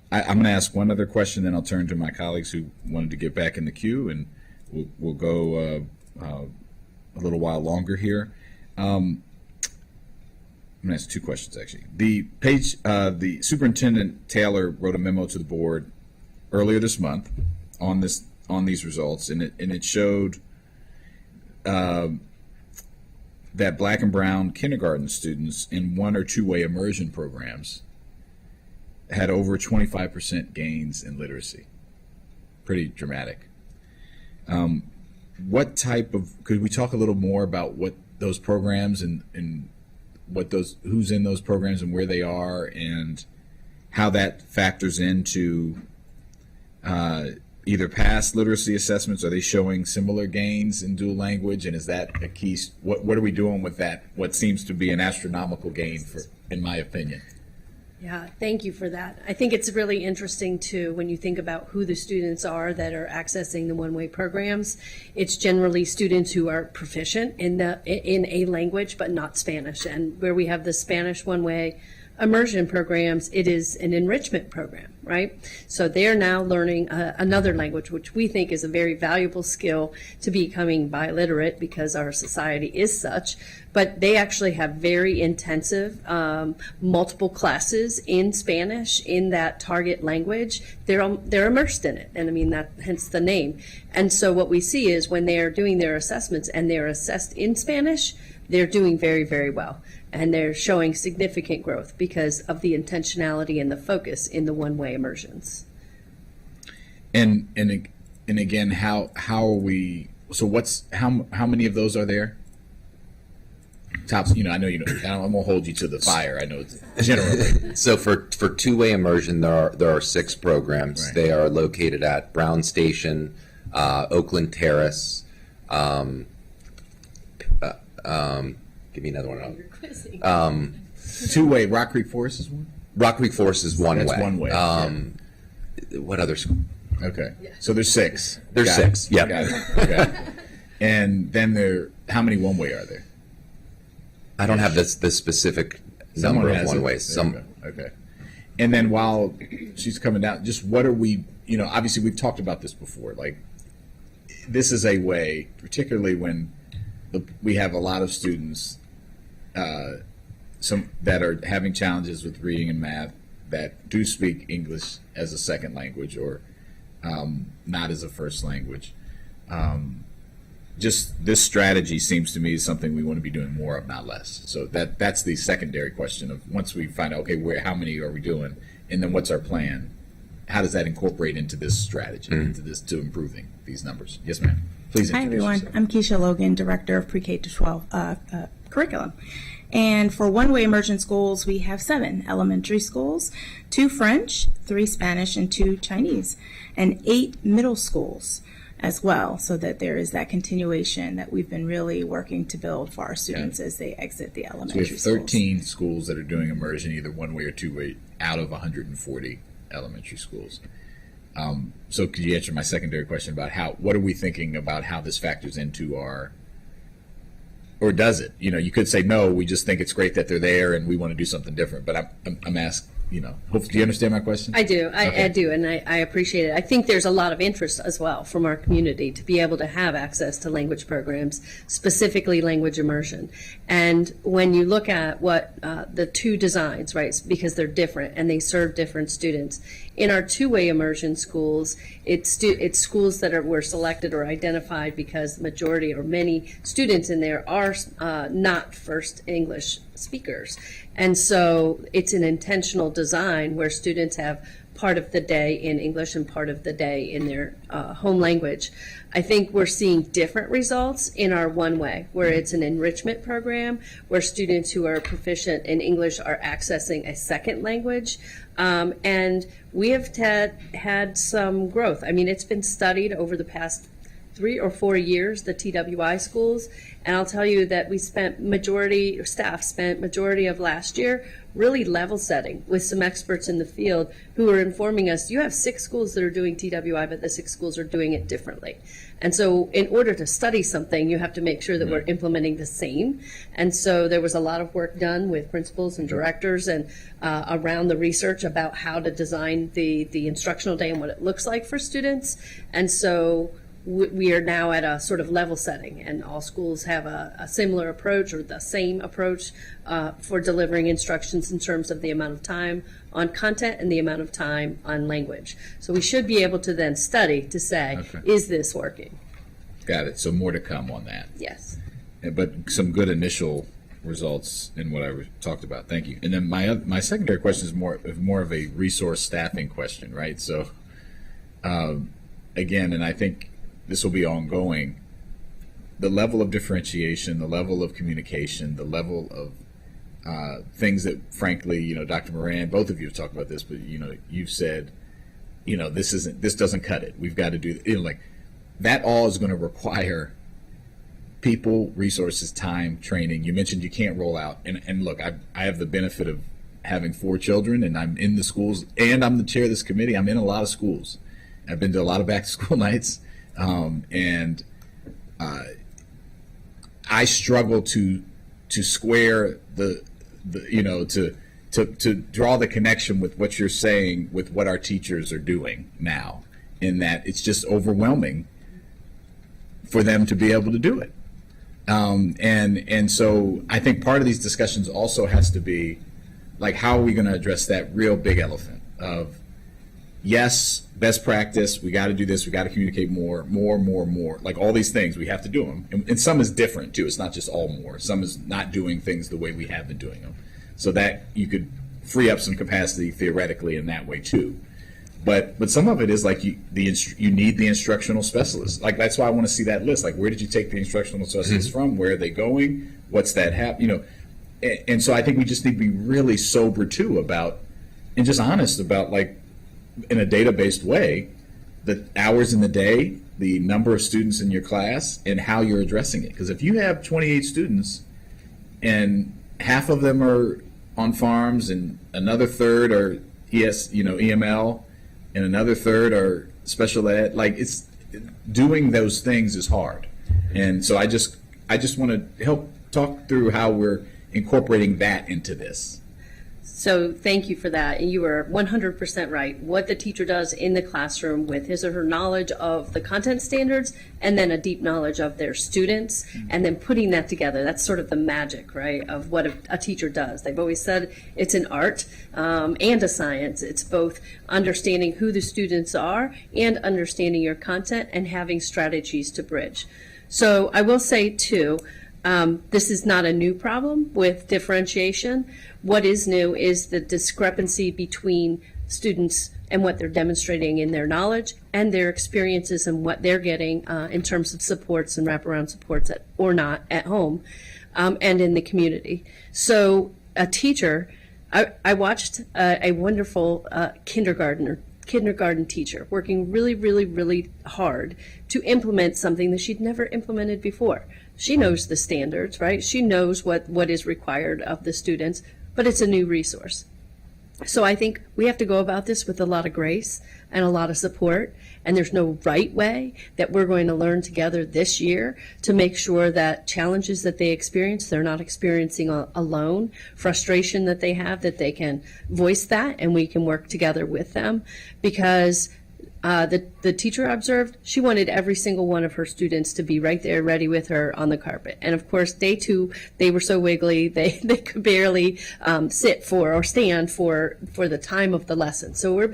going to ask one other question, then I'll turn to my colleagues who wanted to get back in the queue, and we'll go a little while longer here. I'm going to ask two questions, actually. The Superintendent Taylor wrote a memo to the board earlier this month on this on these results, and it showed that Black and Brown kindergarten students in one or two-way immersion programs had over 25% gains in literacy. Pretty dramatic. What type of, could we talk a little more about what those programs and what those, who's in those programs and where they are, and how that factors into either past literacy assessments? Are they showing similar gains in dual language, and is that a key? What are we doing with that? What seems to be an astronomical gain, for, in my opinion? Yeah, thank you for that. I think it's really interesting too when you think about who the students are that are accessing the one-way programs. It's generally students who are proficient in a language but not Spanish. And where we have the Spanish one-way immersion programs, it is an enrichment program, right? So they are now learning another language, which we think is a very valuable skill to becoming biliterate because our society is such. But they actually have very intensive multiple classes in Spanish in that target language. They're immersed in it, and I mean that hence the name. And so what we see is when they are doing their assessments and they're assessed in Spanish, they're doing very, very well. And they're showing significant growth because of the intentionality and the focus in the one-way immersions. And again, how are we? So what's how many of those are there? Tops, I know I'm gonna hold you to the fire. I know it's generally. So for two-way immersion, there are 6 programs. Right. They are located at Brown Station, Oakland Terrace. Give me another one. Two-way, Rock Creek Forest is one? Rock Creek Forest is one That's way. one way. What other school? Okay. So there's 6. There's Got it. 6. Yeah. Got it. Okay. And then how many one-way are there? I don't have the specific Someone number of has one it. ways. There we go. Okay. And then while she's coming down, just what are we, obviously we've talked about this before. Like, this is a way, particularly when we have a lot of students some that are having challenges with reading and math that do speak English as a second language or not as a first language. Just this strategy seems to me is something we want to be doing more of, not less. So that's the secondary question of, once we find out, okay, how many are we doing, and then what's our plan? How does that incorporate into this strategy, into this, to improving these numbers? Yes, ma'am. Please Hi, introduce everyone. yourself. I'm Keisha Logan, Director of Pre-K to 12 Curriculum. And for one-way immersion schools, we have 7 elementary schools, 2 French, 3 Spanish, and 2 Chinese, and 8 middle schools as well, so that there is that continuation that we've been really working to build for our students as they exit the So we elementary have schools. 13 schools that are doing immersion, either one way or two way, out of 140 elementary schools. So could you answer my secondary question about what are we thinking about how this factors into our, or does it? You could say, no, we just think it's great that they're there and we want to do something different. But I'm asking, hopefully, do you understand my question? I do. Okay. I do, and I appreciate it. I think there's a lot of interest as well from our community to be able to have access to language programs, specifically language immersion. And when you look at what the 2 designs, right, because they're different and they serve different students. In our two-way immersion schools, it's schools that were selected or identified because the majority or many students in there are not first English speakers. And so it's an intentional design where students have part of the day in English and part of the day in their home language. I think we're seeing different results in our one-way, where it's an enrichment program, where students who are proficient in English are accessing a second language. And we have had some growth. I mean, it's been studied over the past 3 or 4 years, the TWI schools, and I'll tell you that staff spent majority of last year really level setting with some experts in the field who are informing us, you have 6 schools that are doing TWI, but the 6 schools are doing it differently. And so in order to study something, you have to make sure that we're implementing the same. And so there was a lot of work done with principals and directors and around the research about how to design the instructional day and what it looks like for students. And so we are now at a sort of level setting, and all schools have a similar approach or the same approach for delivering instructions in terms of the amount of time on content and the amount of time on language. So we should be able to then study to say, Okay. is this working? Got it. So more to come on that. Yes. But some good initial results in what I talked about. Thank you. And then my secondary question is more of a resource staffing question, right? So again, and I think this will be ongoing, the level of differentiation, the level of communication, the level of things that, frankly, Dr. Moran, both of you have talked about this, but you've said, this doesn't cut it. We've got to do like that. All is going to require people, resources, time, training. You mentioned you can't roll out, and look, I have the benefit of having 4 children, and I'm in the schools, and I'm the chair of this committee. I'm in a lot of schools. I've been to a lot of back to school nights, and I struggle to square to draw the connection with what you're saying with what our teachers are doing now, in that it's just overwhelming for them to be able to do it. And so I think part of these discussions also has to be like, how are we going to address that real big elephant of, yes, best practice, we got to do this, we got to communicate more, like all these things, we have to do them. And some is different too. It's not just all more. Some is not doing things the way we have been doing them. So that you could free up some capacity theoretically in that way too. But some of it is like you need the instructional specialist. Like, that's why I want to see that list. Like, where did you take the instructional specialists from? Where are they going? What's that and so I think we just need to be really sober too about, and just honest about, like, in a data-based way, the hours in the day, the number of students in your class, and how you're addressing it. Because if you have 28 students and half of them are on farms and another third are EML, and another third are special ed, like, it's doing those things is hard. And so I just want to help talk through how we're incorporating that into this. So thank you for that. And you are 100% right. What the teacher does in the classroom with his or her knowledge of the content standards, and then a deep knowledge of their students, and then putting that together. That's sort of the magic, right, of what a teacher does. They've always said it's an art and a science. It's both understanding who the students are and understanding your content and having strategies to bridge. So I will say, too, this is not a new problem with differentiation. What is new is the discrepancy between students and what they're demonstrating in their knowledge and their experiences and what they're getting in terms of supports and wraparound supports or not at home and in the community. So a teacher, I watched a wonderful kindergarten teacher working really, really, really hard to implement something that she'd never implemented before. She knows the standards, right? She knows what is required of the students, but it's a new resource. So I think we have to go about this with a lot of grace and a lot of support, and there's no right way that we're going to learn together this year to make sure that challenges that they experience, they're not experiencing alone, frustration that they have, that they can voice that and we can work together with them. Because the teacher observed she wanted every single one of her students to be right there ready with her on the carpet. And of course, day 2, they were so wiggly, they could barely sit for or stand for the time of the lesson. So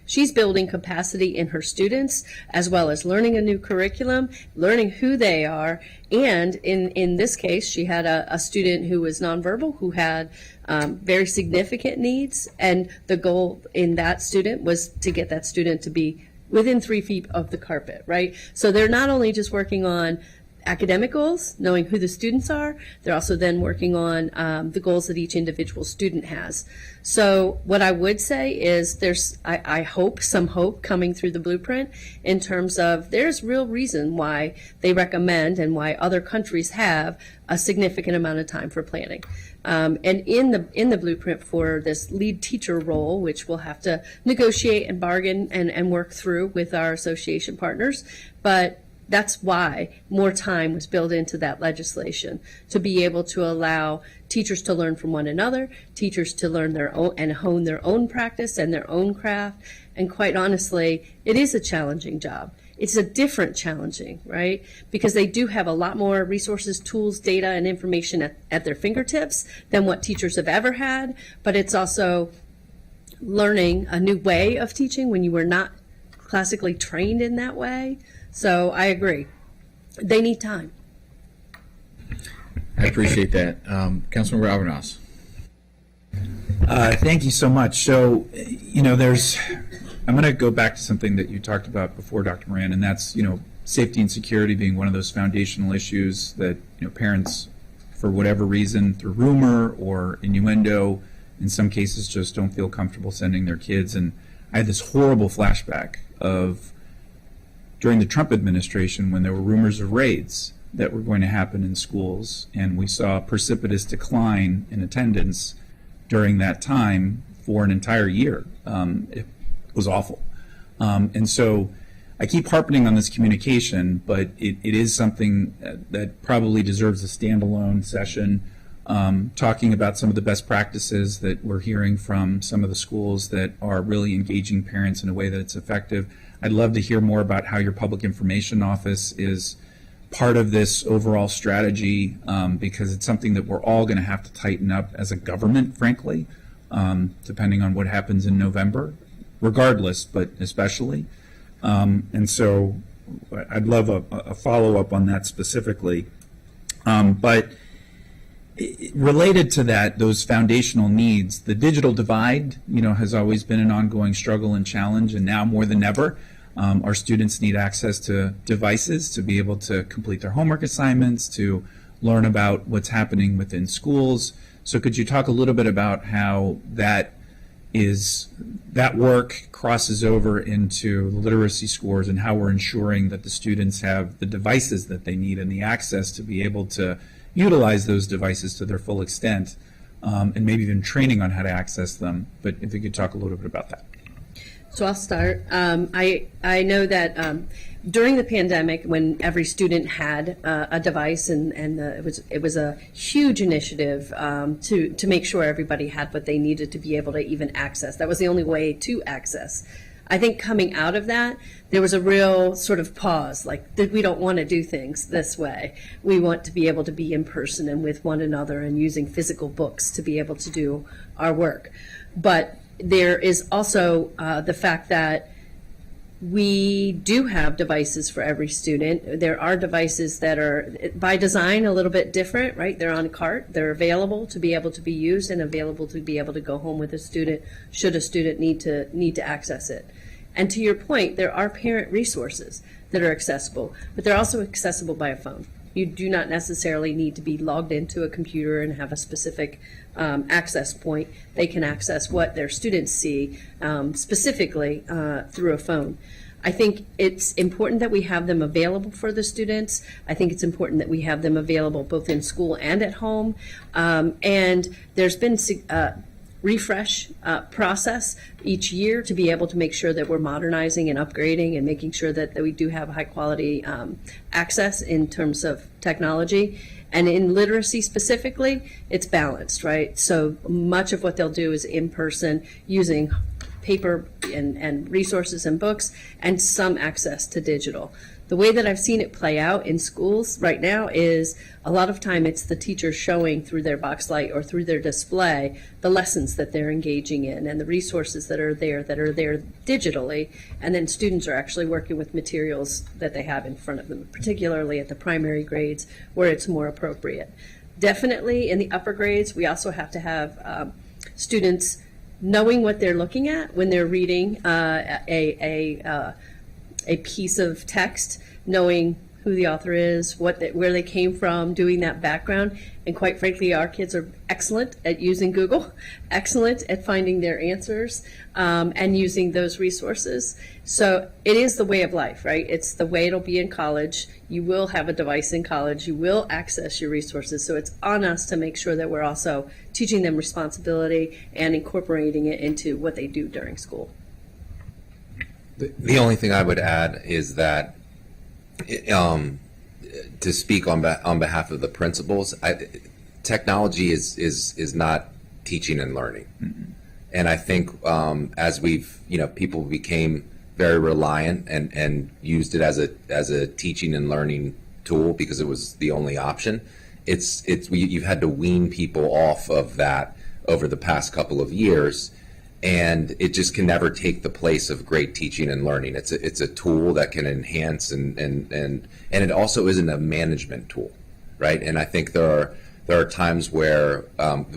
she's building capacity in her students, as well as learning a new curriculum, learning who they are. And in this case, she had a student who was nonverbal, who had very significant needs. And the goal in that student was to get that student to be within 3 feet of the carpet, right? So they're not only just working on academic goals, knowing who the students are, they're also then working on the goals that each individual student has. So what I would say is I hope some hope coming through the blueprint in terms of there's real reason why they recommend and why other countries have a significant amount of time for planning. And in the blueprint for this lead teacher role, which we'll have to negotiate and bargain and work through with our association partners, but that's why more time was built into that legislation, to be able to allow teachers to learn from one another, teachers to learn their own and hone their own practice and their own craft. And quite honestly, it is a challenging job. It's a different challenging, right? Because they do have a lot more resources, tools, data, and information at their fingertips than what teachers have ever had. But it's also learning a new way of teaching when you were not classically trained in that way. So I agree. They need time. I appreciate that. Councilmember Alvarez. Thank you so much. So, I'm going to go back to something that you talked about before, Dr. Moran, and that's, safety and security being one of those foundational issues that, parents, for whatever reason, through rumor or innuendo, in some cases just don't feel comfortable sending their kids. And I had this horrible flashback of during the Trump administration when there were rumors of raids that were going to happen in schools, and we saw a precipitous decline in attendance during that time for an entire year. It was awful. And so I keep harping on this communication, but it is something that probably deserves a standalone session, talking about some of the best practices that we're hearing from some of the schools that are really engaging parents in a way that it's effective. I'd love to hear more about how your public information office is part of this overall strategy, because it's something that we're all going to have to tighten up as a government, frankly, depending on what happens in November, regardless, but especially. And so I'd love a follow-up on that specifically. But related to that, those foundational needs, the digital divide, has always been an ongoing struggle and challenge, and now more than ever, our students need access to devices to be able to complete their homework assignments, to learn about what's happening within schools. So could you talk a little bit about how that work crosses over into the literacy scores and how we're ensuring that the students have the devices that they need and the access to be able to utilize those devices to their full extent, and maybe even training on how to access them. But if you could talk a little bit about that. So I'll start. I know that during the pandemic, when every student had a device, and it was a huge initiative to make sure everybody had what they needed to be able to even access. That was the only way to access. I think coming out of that, there was a real sort of pause, like we don't want to do things this way. We want to be able to be in person and with one another and using physical books to be able to do our work. But there is also the fact that we do have devices for every student. There are devices that are, by design, a little bit different, right? They're on a cart. They're available to be able to be used and available to be able to go home with a student should a student need to access it. And to your point, there are parent resources that are accessible, but they're also accessible by a phone. You do not necessarily need to be logged into a computer and have a specific access point. They can access what their students see specifically through a phone. I think it's important that we have them available for the students. I think it's important that we have them available both in school and at home. And there's been refresh process each year to be able to make sure that we're modernizing and upgrading and making sure that we do have high quality access in terms of technology. And in literacy specifically, it's balanced, right? So much of what they'll do is in person using paper and resources and books, and some access to digital. The way that I've seen it play out in schools right now is a lot of time it's the teacher showing through their box light or through their display the lessons that they're engaging in and the resources that are there digitally, and then students are actually working with materials that they have in front of them, particularly at the primary grades where it's more appropriate. Definitely in the upper grades, we also have to have students knowing what they're looking at when they're reading a piece of text, knowing who the author is, where they came from, doing that background. And quite frankly, our kids are excellent at using Google, excellent at finding their answers, and using those resources. So it is the way of life, right? It's the way it'll be in college. You will have a device in college. You will access your resources. So it's on us to make sure that we're also teaching them responsibility and incorporating it into what they do during school. The only thing I would add is that, to speak on behalf of the principals, technology is not teaching and learning. Mm-hmm. And I think as people became very reliant and used it as a teaching and learning tool because it was the only option. You've had to wean people off of that over the past couple of years, and it just can never take the place of great teaching and learning. It's a tool that can enhance and it also isn't a management tool, right? And I think there are times where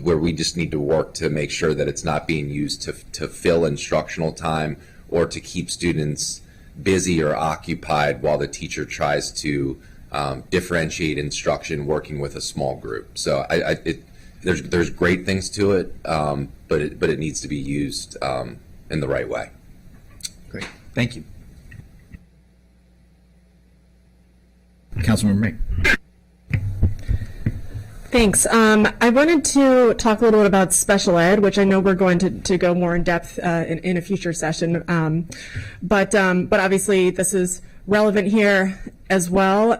we just need to work to make sure that it's not being used to fill instructional time or to keep students busy or occupied while the teacher tries to differentiate instruction working with a small group. So there's great things to it, but it needs to be used in the right way. Great. Thank you. Councilmember May. Thanks. I wanted to talk a little bit about special ed, which I know we're going to go more in depth in a future session. But obviously this is relevant here as well.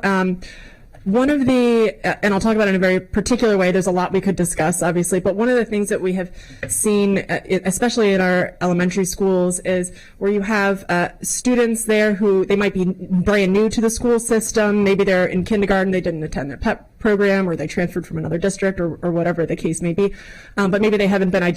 One of the, and I'll talk about it in a very particular way, there's a lot we could discuss, obviously, but one of the things that we have seen, especially in our elementary schools, is where you have students there who, they might be brand new to the school system, maybe they're in kindergarten, they didn't attend their PEP program, or they transferred from another district, or whatever the case may be, but maybe they haven't been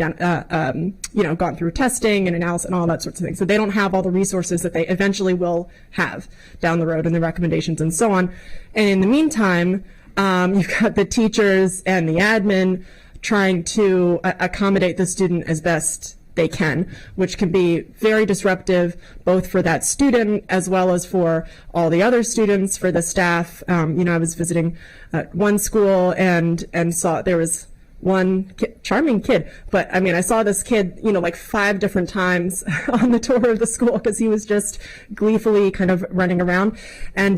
gone through testing and analysis and all that sorts of things, so they don't have all the resources that they eventually will have down the road and the recommendations and so on. And in the meantime, you've got the teachers and the admin trying to accommodate the student as best they can, which can be very disruptive both for that student as well as for all the other students, for the staff. I was visiting one school and saw there was one charming kid, but I mean, I saw this kid, like 5 different times on the tour of the school because he was just gleefully kind of running around. And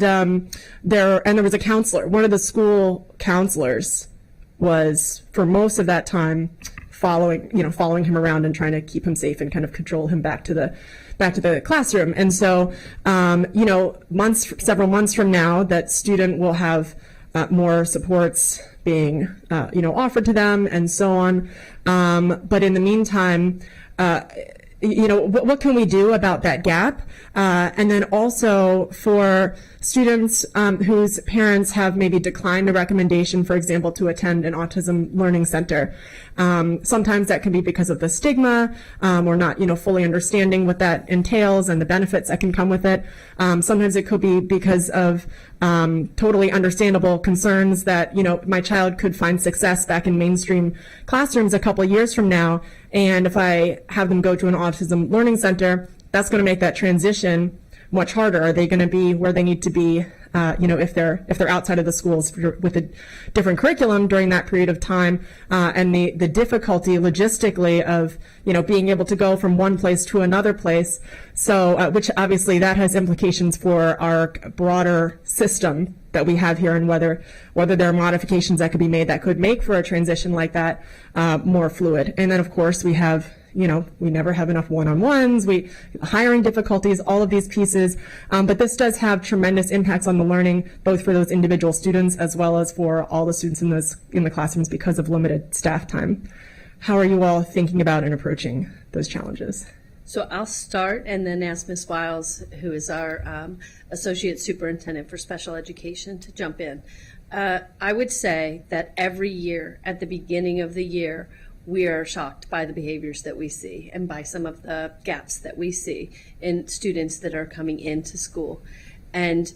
there was a counselor. One of the school counselors was, for most of that time, following him around and trying to keep him safe and kind of control him back to the classroom. And so, several months from now, that student will have more supports being, offered to them and so on. But in the meantime, what can we do about that gap? And then also for students whose parents have maybe declined a recommendation, for example, to attend an autism learning center. Sometimes that can be because of the stigma or not, fully understanding what that entails and the benefits that can come with it. Sometimes it could be because of totally understandable concerns that, my child could find success back in mainstream classrooms a couple years from now. And if I have them go to an autism learning center, that's going to make that transition much harder. Are they going to be where they need to be, if they're outside of the schools with a different curriculum during that period of time, and the difficulty logistically of, being able to go from one place to another place. So, which obviously that has implications for our broader system that we have here, and whether there are modifications that could be made that could make for a transition like that more fluid. And then of course we have, we never have enough one-on-ones, hiring difficulties, all of these pieces. But this does have tremendous impacts on the learning, both for those individual students as well as for all the students in the classrooms because of limited staff time. How are you all thinking about and approaching those challenges? So I'll start and then ask Ms. Wiles, who is our Associate Superintendent for Special Education, to jump in. I would say that every year, at the beginning of the year, we are shocked by the behaviors that we see and by some of the gaps that we see in students that are coming into school. And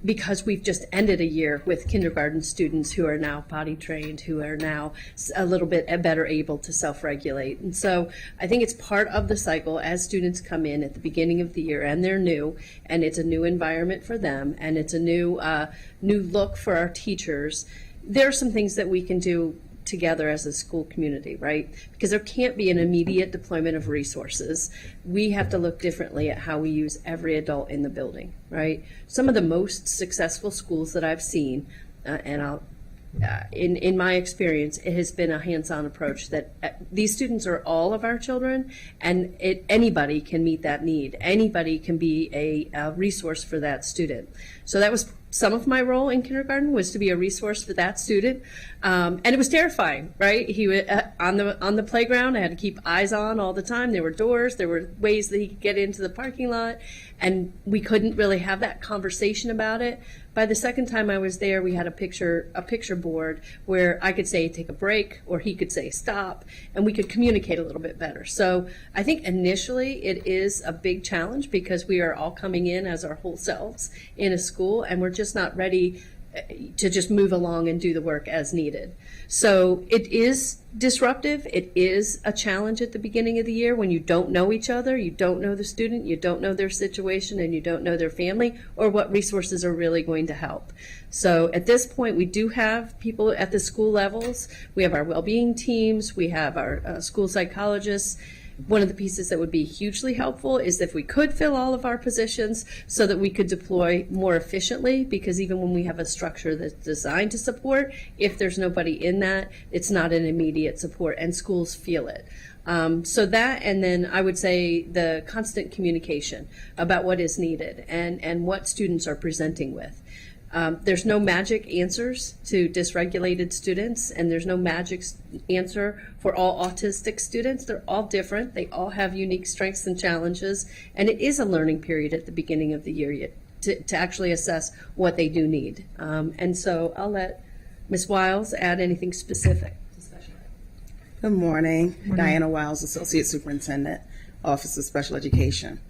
because we've just ended a year with kindergarten students who are now potty trained, who are now a little bit better able to self-regulate. And so I think it's part of the cycle as students come in at the beginning of the year and they're new, and it's a new environment for them, and it's a new look for our teachers. There are some things that we can do together as a school community, right? Because there can't be an immediate deployment of resources. We have to look differently at how we use every adult in the building, right? Some of the most successful schools that I've seen, in my experience, it has been a hands-on approach that these students are all of our children, and anybody can meet that need. Anybody can be a resource for that student. So that was some of my role in kindergarten was to be a resource for that student, and it was terrifying. Right, he was on the playground. I had to keep eyes on all the time. There were doors. There were ways that he could get into the parking lot, and we couldn't really have that conversation about it. By the second time I was there, we had a picture board where I could say take a break, or he could say stop, and we could communicate a little bit better. So I think initially it is a big challenge because we are all coming in as our whole selves in a school, and we're just not ready to just move along and do the work as needed. So it is disruptive. It is a challenge at the beginning of the year when you don't know each other, you don't know the student, you don't know their situation, and you don't know their family or what resources are really going to help. So at this point, we do have people at the school levels. We have our well-being teams. We have our school psychologists. One of the pieces that would be hugely helpful is if we could fill all of our positions so that we could deploy more efficiently, because even when we have a structure that's designed to support, if there's nobody in that, it's not an immediate support, and schools feel it. So that, and then I would say the constant communication about what is needed and what students are presenting with. There's no magic answers to dysregulated students, and there's no magic answer for all autistic students. They're all different. They all have unique strengths and challenges, and it is a learning period at the beginning of the year to actually assess what they do need. And so I'll let Ms. Wiles add anything specific to special ed. Good morning. Diana Wiles, Associate Superintendent, Office of Special Education.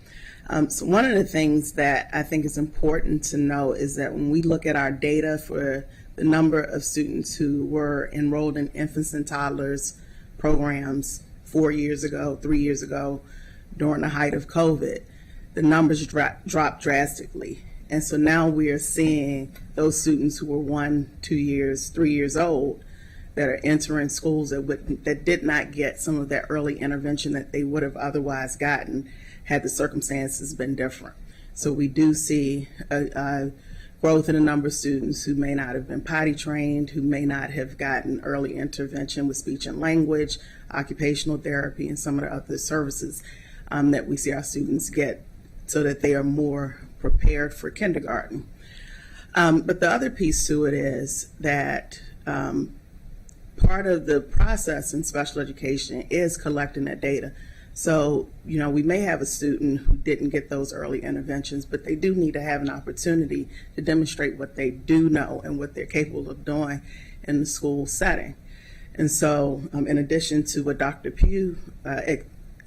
So one of the things that I think is important to know is that when we look at our data for the number of students who were enrolled in infants and toddlers programs 4 years ago, 3 years ago, during the height of COVID, the numbers dropped drastically. And so now we are seeing those students who were 1, 2 years, 3 years old that are entering schools that did not get some of that early intervention that they would have otherwise gotten had the circumstances been different. So we do see a growth in the number of students who may not have been potty trained, who may not have gotten early intervention with speech and language, occupational therapy, and some of the other services that we see our students get so that they are more prepared for kindergarten. But the other piece to it is that part of the process in special education is collecting that data. So, we may have a student who didn't get those early interventions, but they do need to have an opportunity to demonstrate what they do know and what they're capable of doing in the school setting. And so, in addition to what Dr. Pugh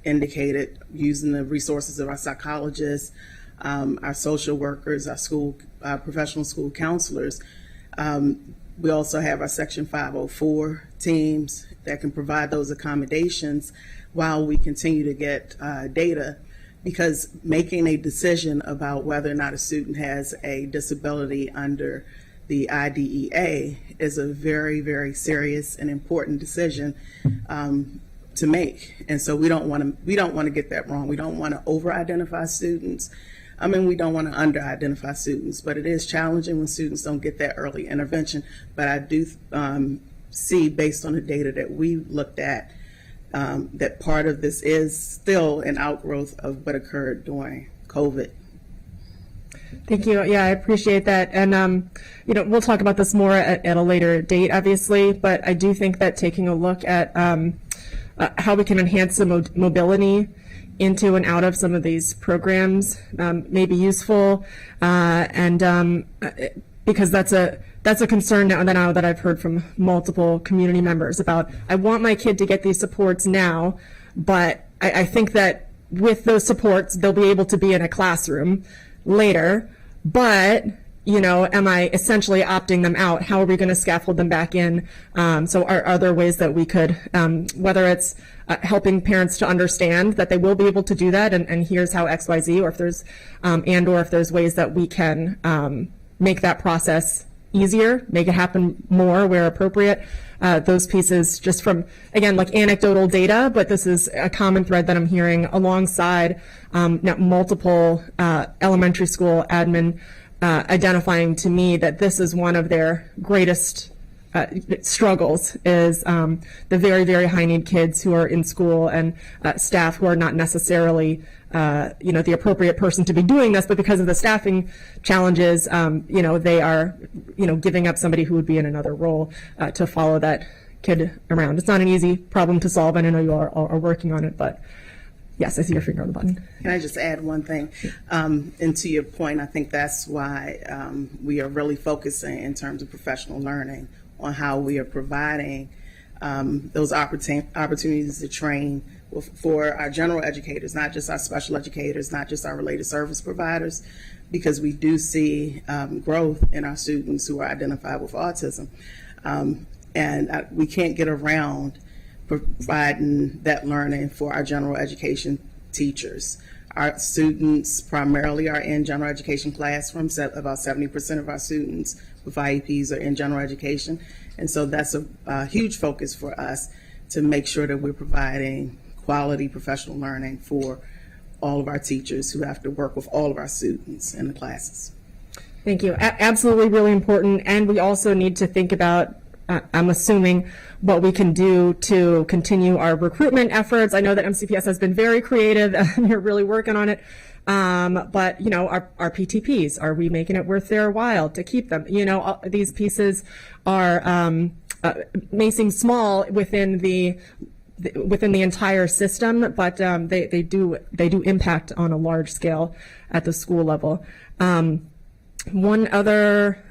indicated, using the resources of our psychologists, our social workers, our professional school counselors, we also have our Section 504 teams that can provide those accommodations while we continue to get data, because making a decision about whether or not a student has a disability under the IDEA is a very, very serious and important decision to make. And so we don't want to get that wrong. We don't want to over-identify students. We don't want to under-identify students, but it is challenging when students don't get that early intervention. But I do see, based on the data that we looked at, that part of this is still an outgrowth of what occurred during COVID. Thank you. Yeah, I appreciate that. And, we'll talk about this more at a later date, obviously, but I do think that taking a look at how we can enhance the mobility into and out of some of these programs may be useful, and because that's a concern now that I've heard from multiple community members about. I want my kid to get these supports now, but I think that with those supports they'll be able to be in a classroom later. But am I essentially opting them out? How are we going to scaffold them back in? So are there ways that we could, whether it's helping parents to understand that they will be able to do that, and here's how XYZ, or if there's, or if there's ways that we can make that process easier, make it happen more where appropriate. Those pieces just from, again, like anecdotal data, but this is a common thread that I'm hearing alongside multiple elementary school admin identifying to me that this is one of their greatest struggles is the very, very high need kids who are in school and staff who are not necessarily the appropriate person to be doing this, but because of the staffing challenges, they are, giving up somebody who would be in another role to follow that kid around. It's not an easy problem to solve, and I know you are working on it, but yes, I see your finger on the button. Can I just add one thing? And to your point, I think that's why we are really focusing in terms of professional learning on how we are providing those opportunities to train for our general educators, not just our special educators, not just our related service providers, because we do see growth in our students who are identified with autism. And we can't get around providing that learning for our general education teachers. Our students primarily are in general education classrooms. About 70% of our students with IEPs are in general education. And so that's a huge focus for us to make sure that we're providing quality professional learning for all of our teachers who have to work with all of our students in the classes. Thank you. Absolutely really important. And we also need to think about, I'm assuming, what we can do to continue our recruitment efforts. I know that MCPS has been very creative and you're really working on it. But, our PTPs, are we making it worth their while to keep them? These pieces are may seem small within the entire system, but they do impact on a large scale at the school level. One other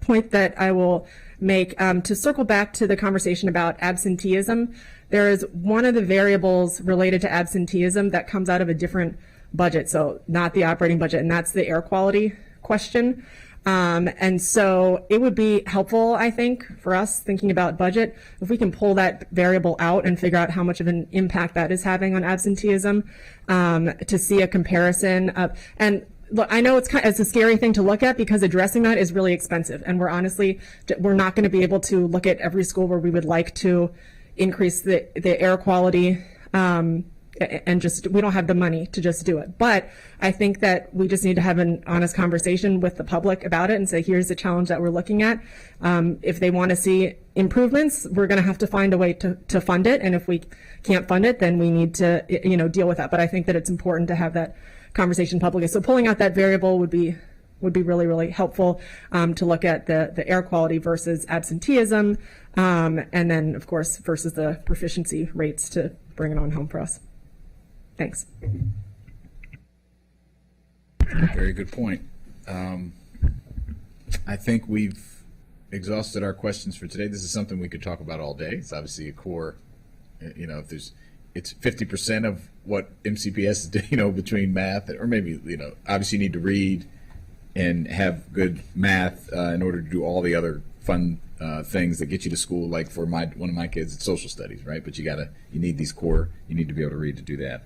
point that I will make, to circle back to the conversation about absenteeism, there is one of the variables related to absenteeism that comes out of a different budget, so not the operating budget, and that's the air quality question. And so it would be helpful, I think, for us thinking about budget, if we can pull that variable out and figure out how much of an impact that is having on absenteeism, to see a comparison of, and look, I know it's a scary thing to look at because addressing that is really expensive, and we're not going to be able to look at every school where we would like to increase the air quality, and we don't have the money to just do it. But I think that we just need to have an honest conversation with the public about it and say, here's the challenge that we're looking at. If they want to see improvements, we're going to have to find a way to fund it. And if we can't fund it, then we need to, deal with that. But I think that it's important to have that conversation publicly. So pulling out that variable would be really, really helpful, to look at the air quality versus absenteeism, and then, of course, versus the proficiency rates to bring it on home for us. Thanks. Very good point. I think we've exhausted our questions for today. This is something we could talk about all day. It's obviously a core, it's 50% of what MCPS is, between math, or maybe, obviously you need to read and have good math in order to do all the other fun things that get you to school. Like for one of my kids, it's social studies, right? But you need these core, you need to be able to read to do that.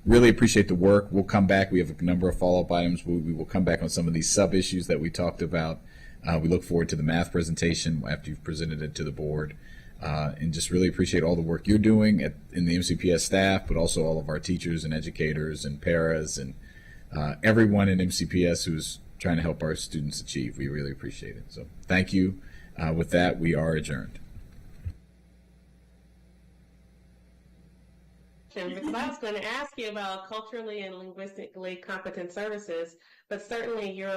Really appreciate the work. We'll come back. We have a number of follow-up items. We will come back on some of these sub-issues that we talked about. We look forward to the math presentation after you've presented it to the board. And just really appreciate all the work you're doing in the MCPS staff, but also all of our teachers and educators and paras and everyone in MCPS who's trying to help our students achieve. We really appreciate it. So thank you. With that, we are adjourned. Because I was going to ask you about culturally and linguistically competent services, but certainly your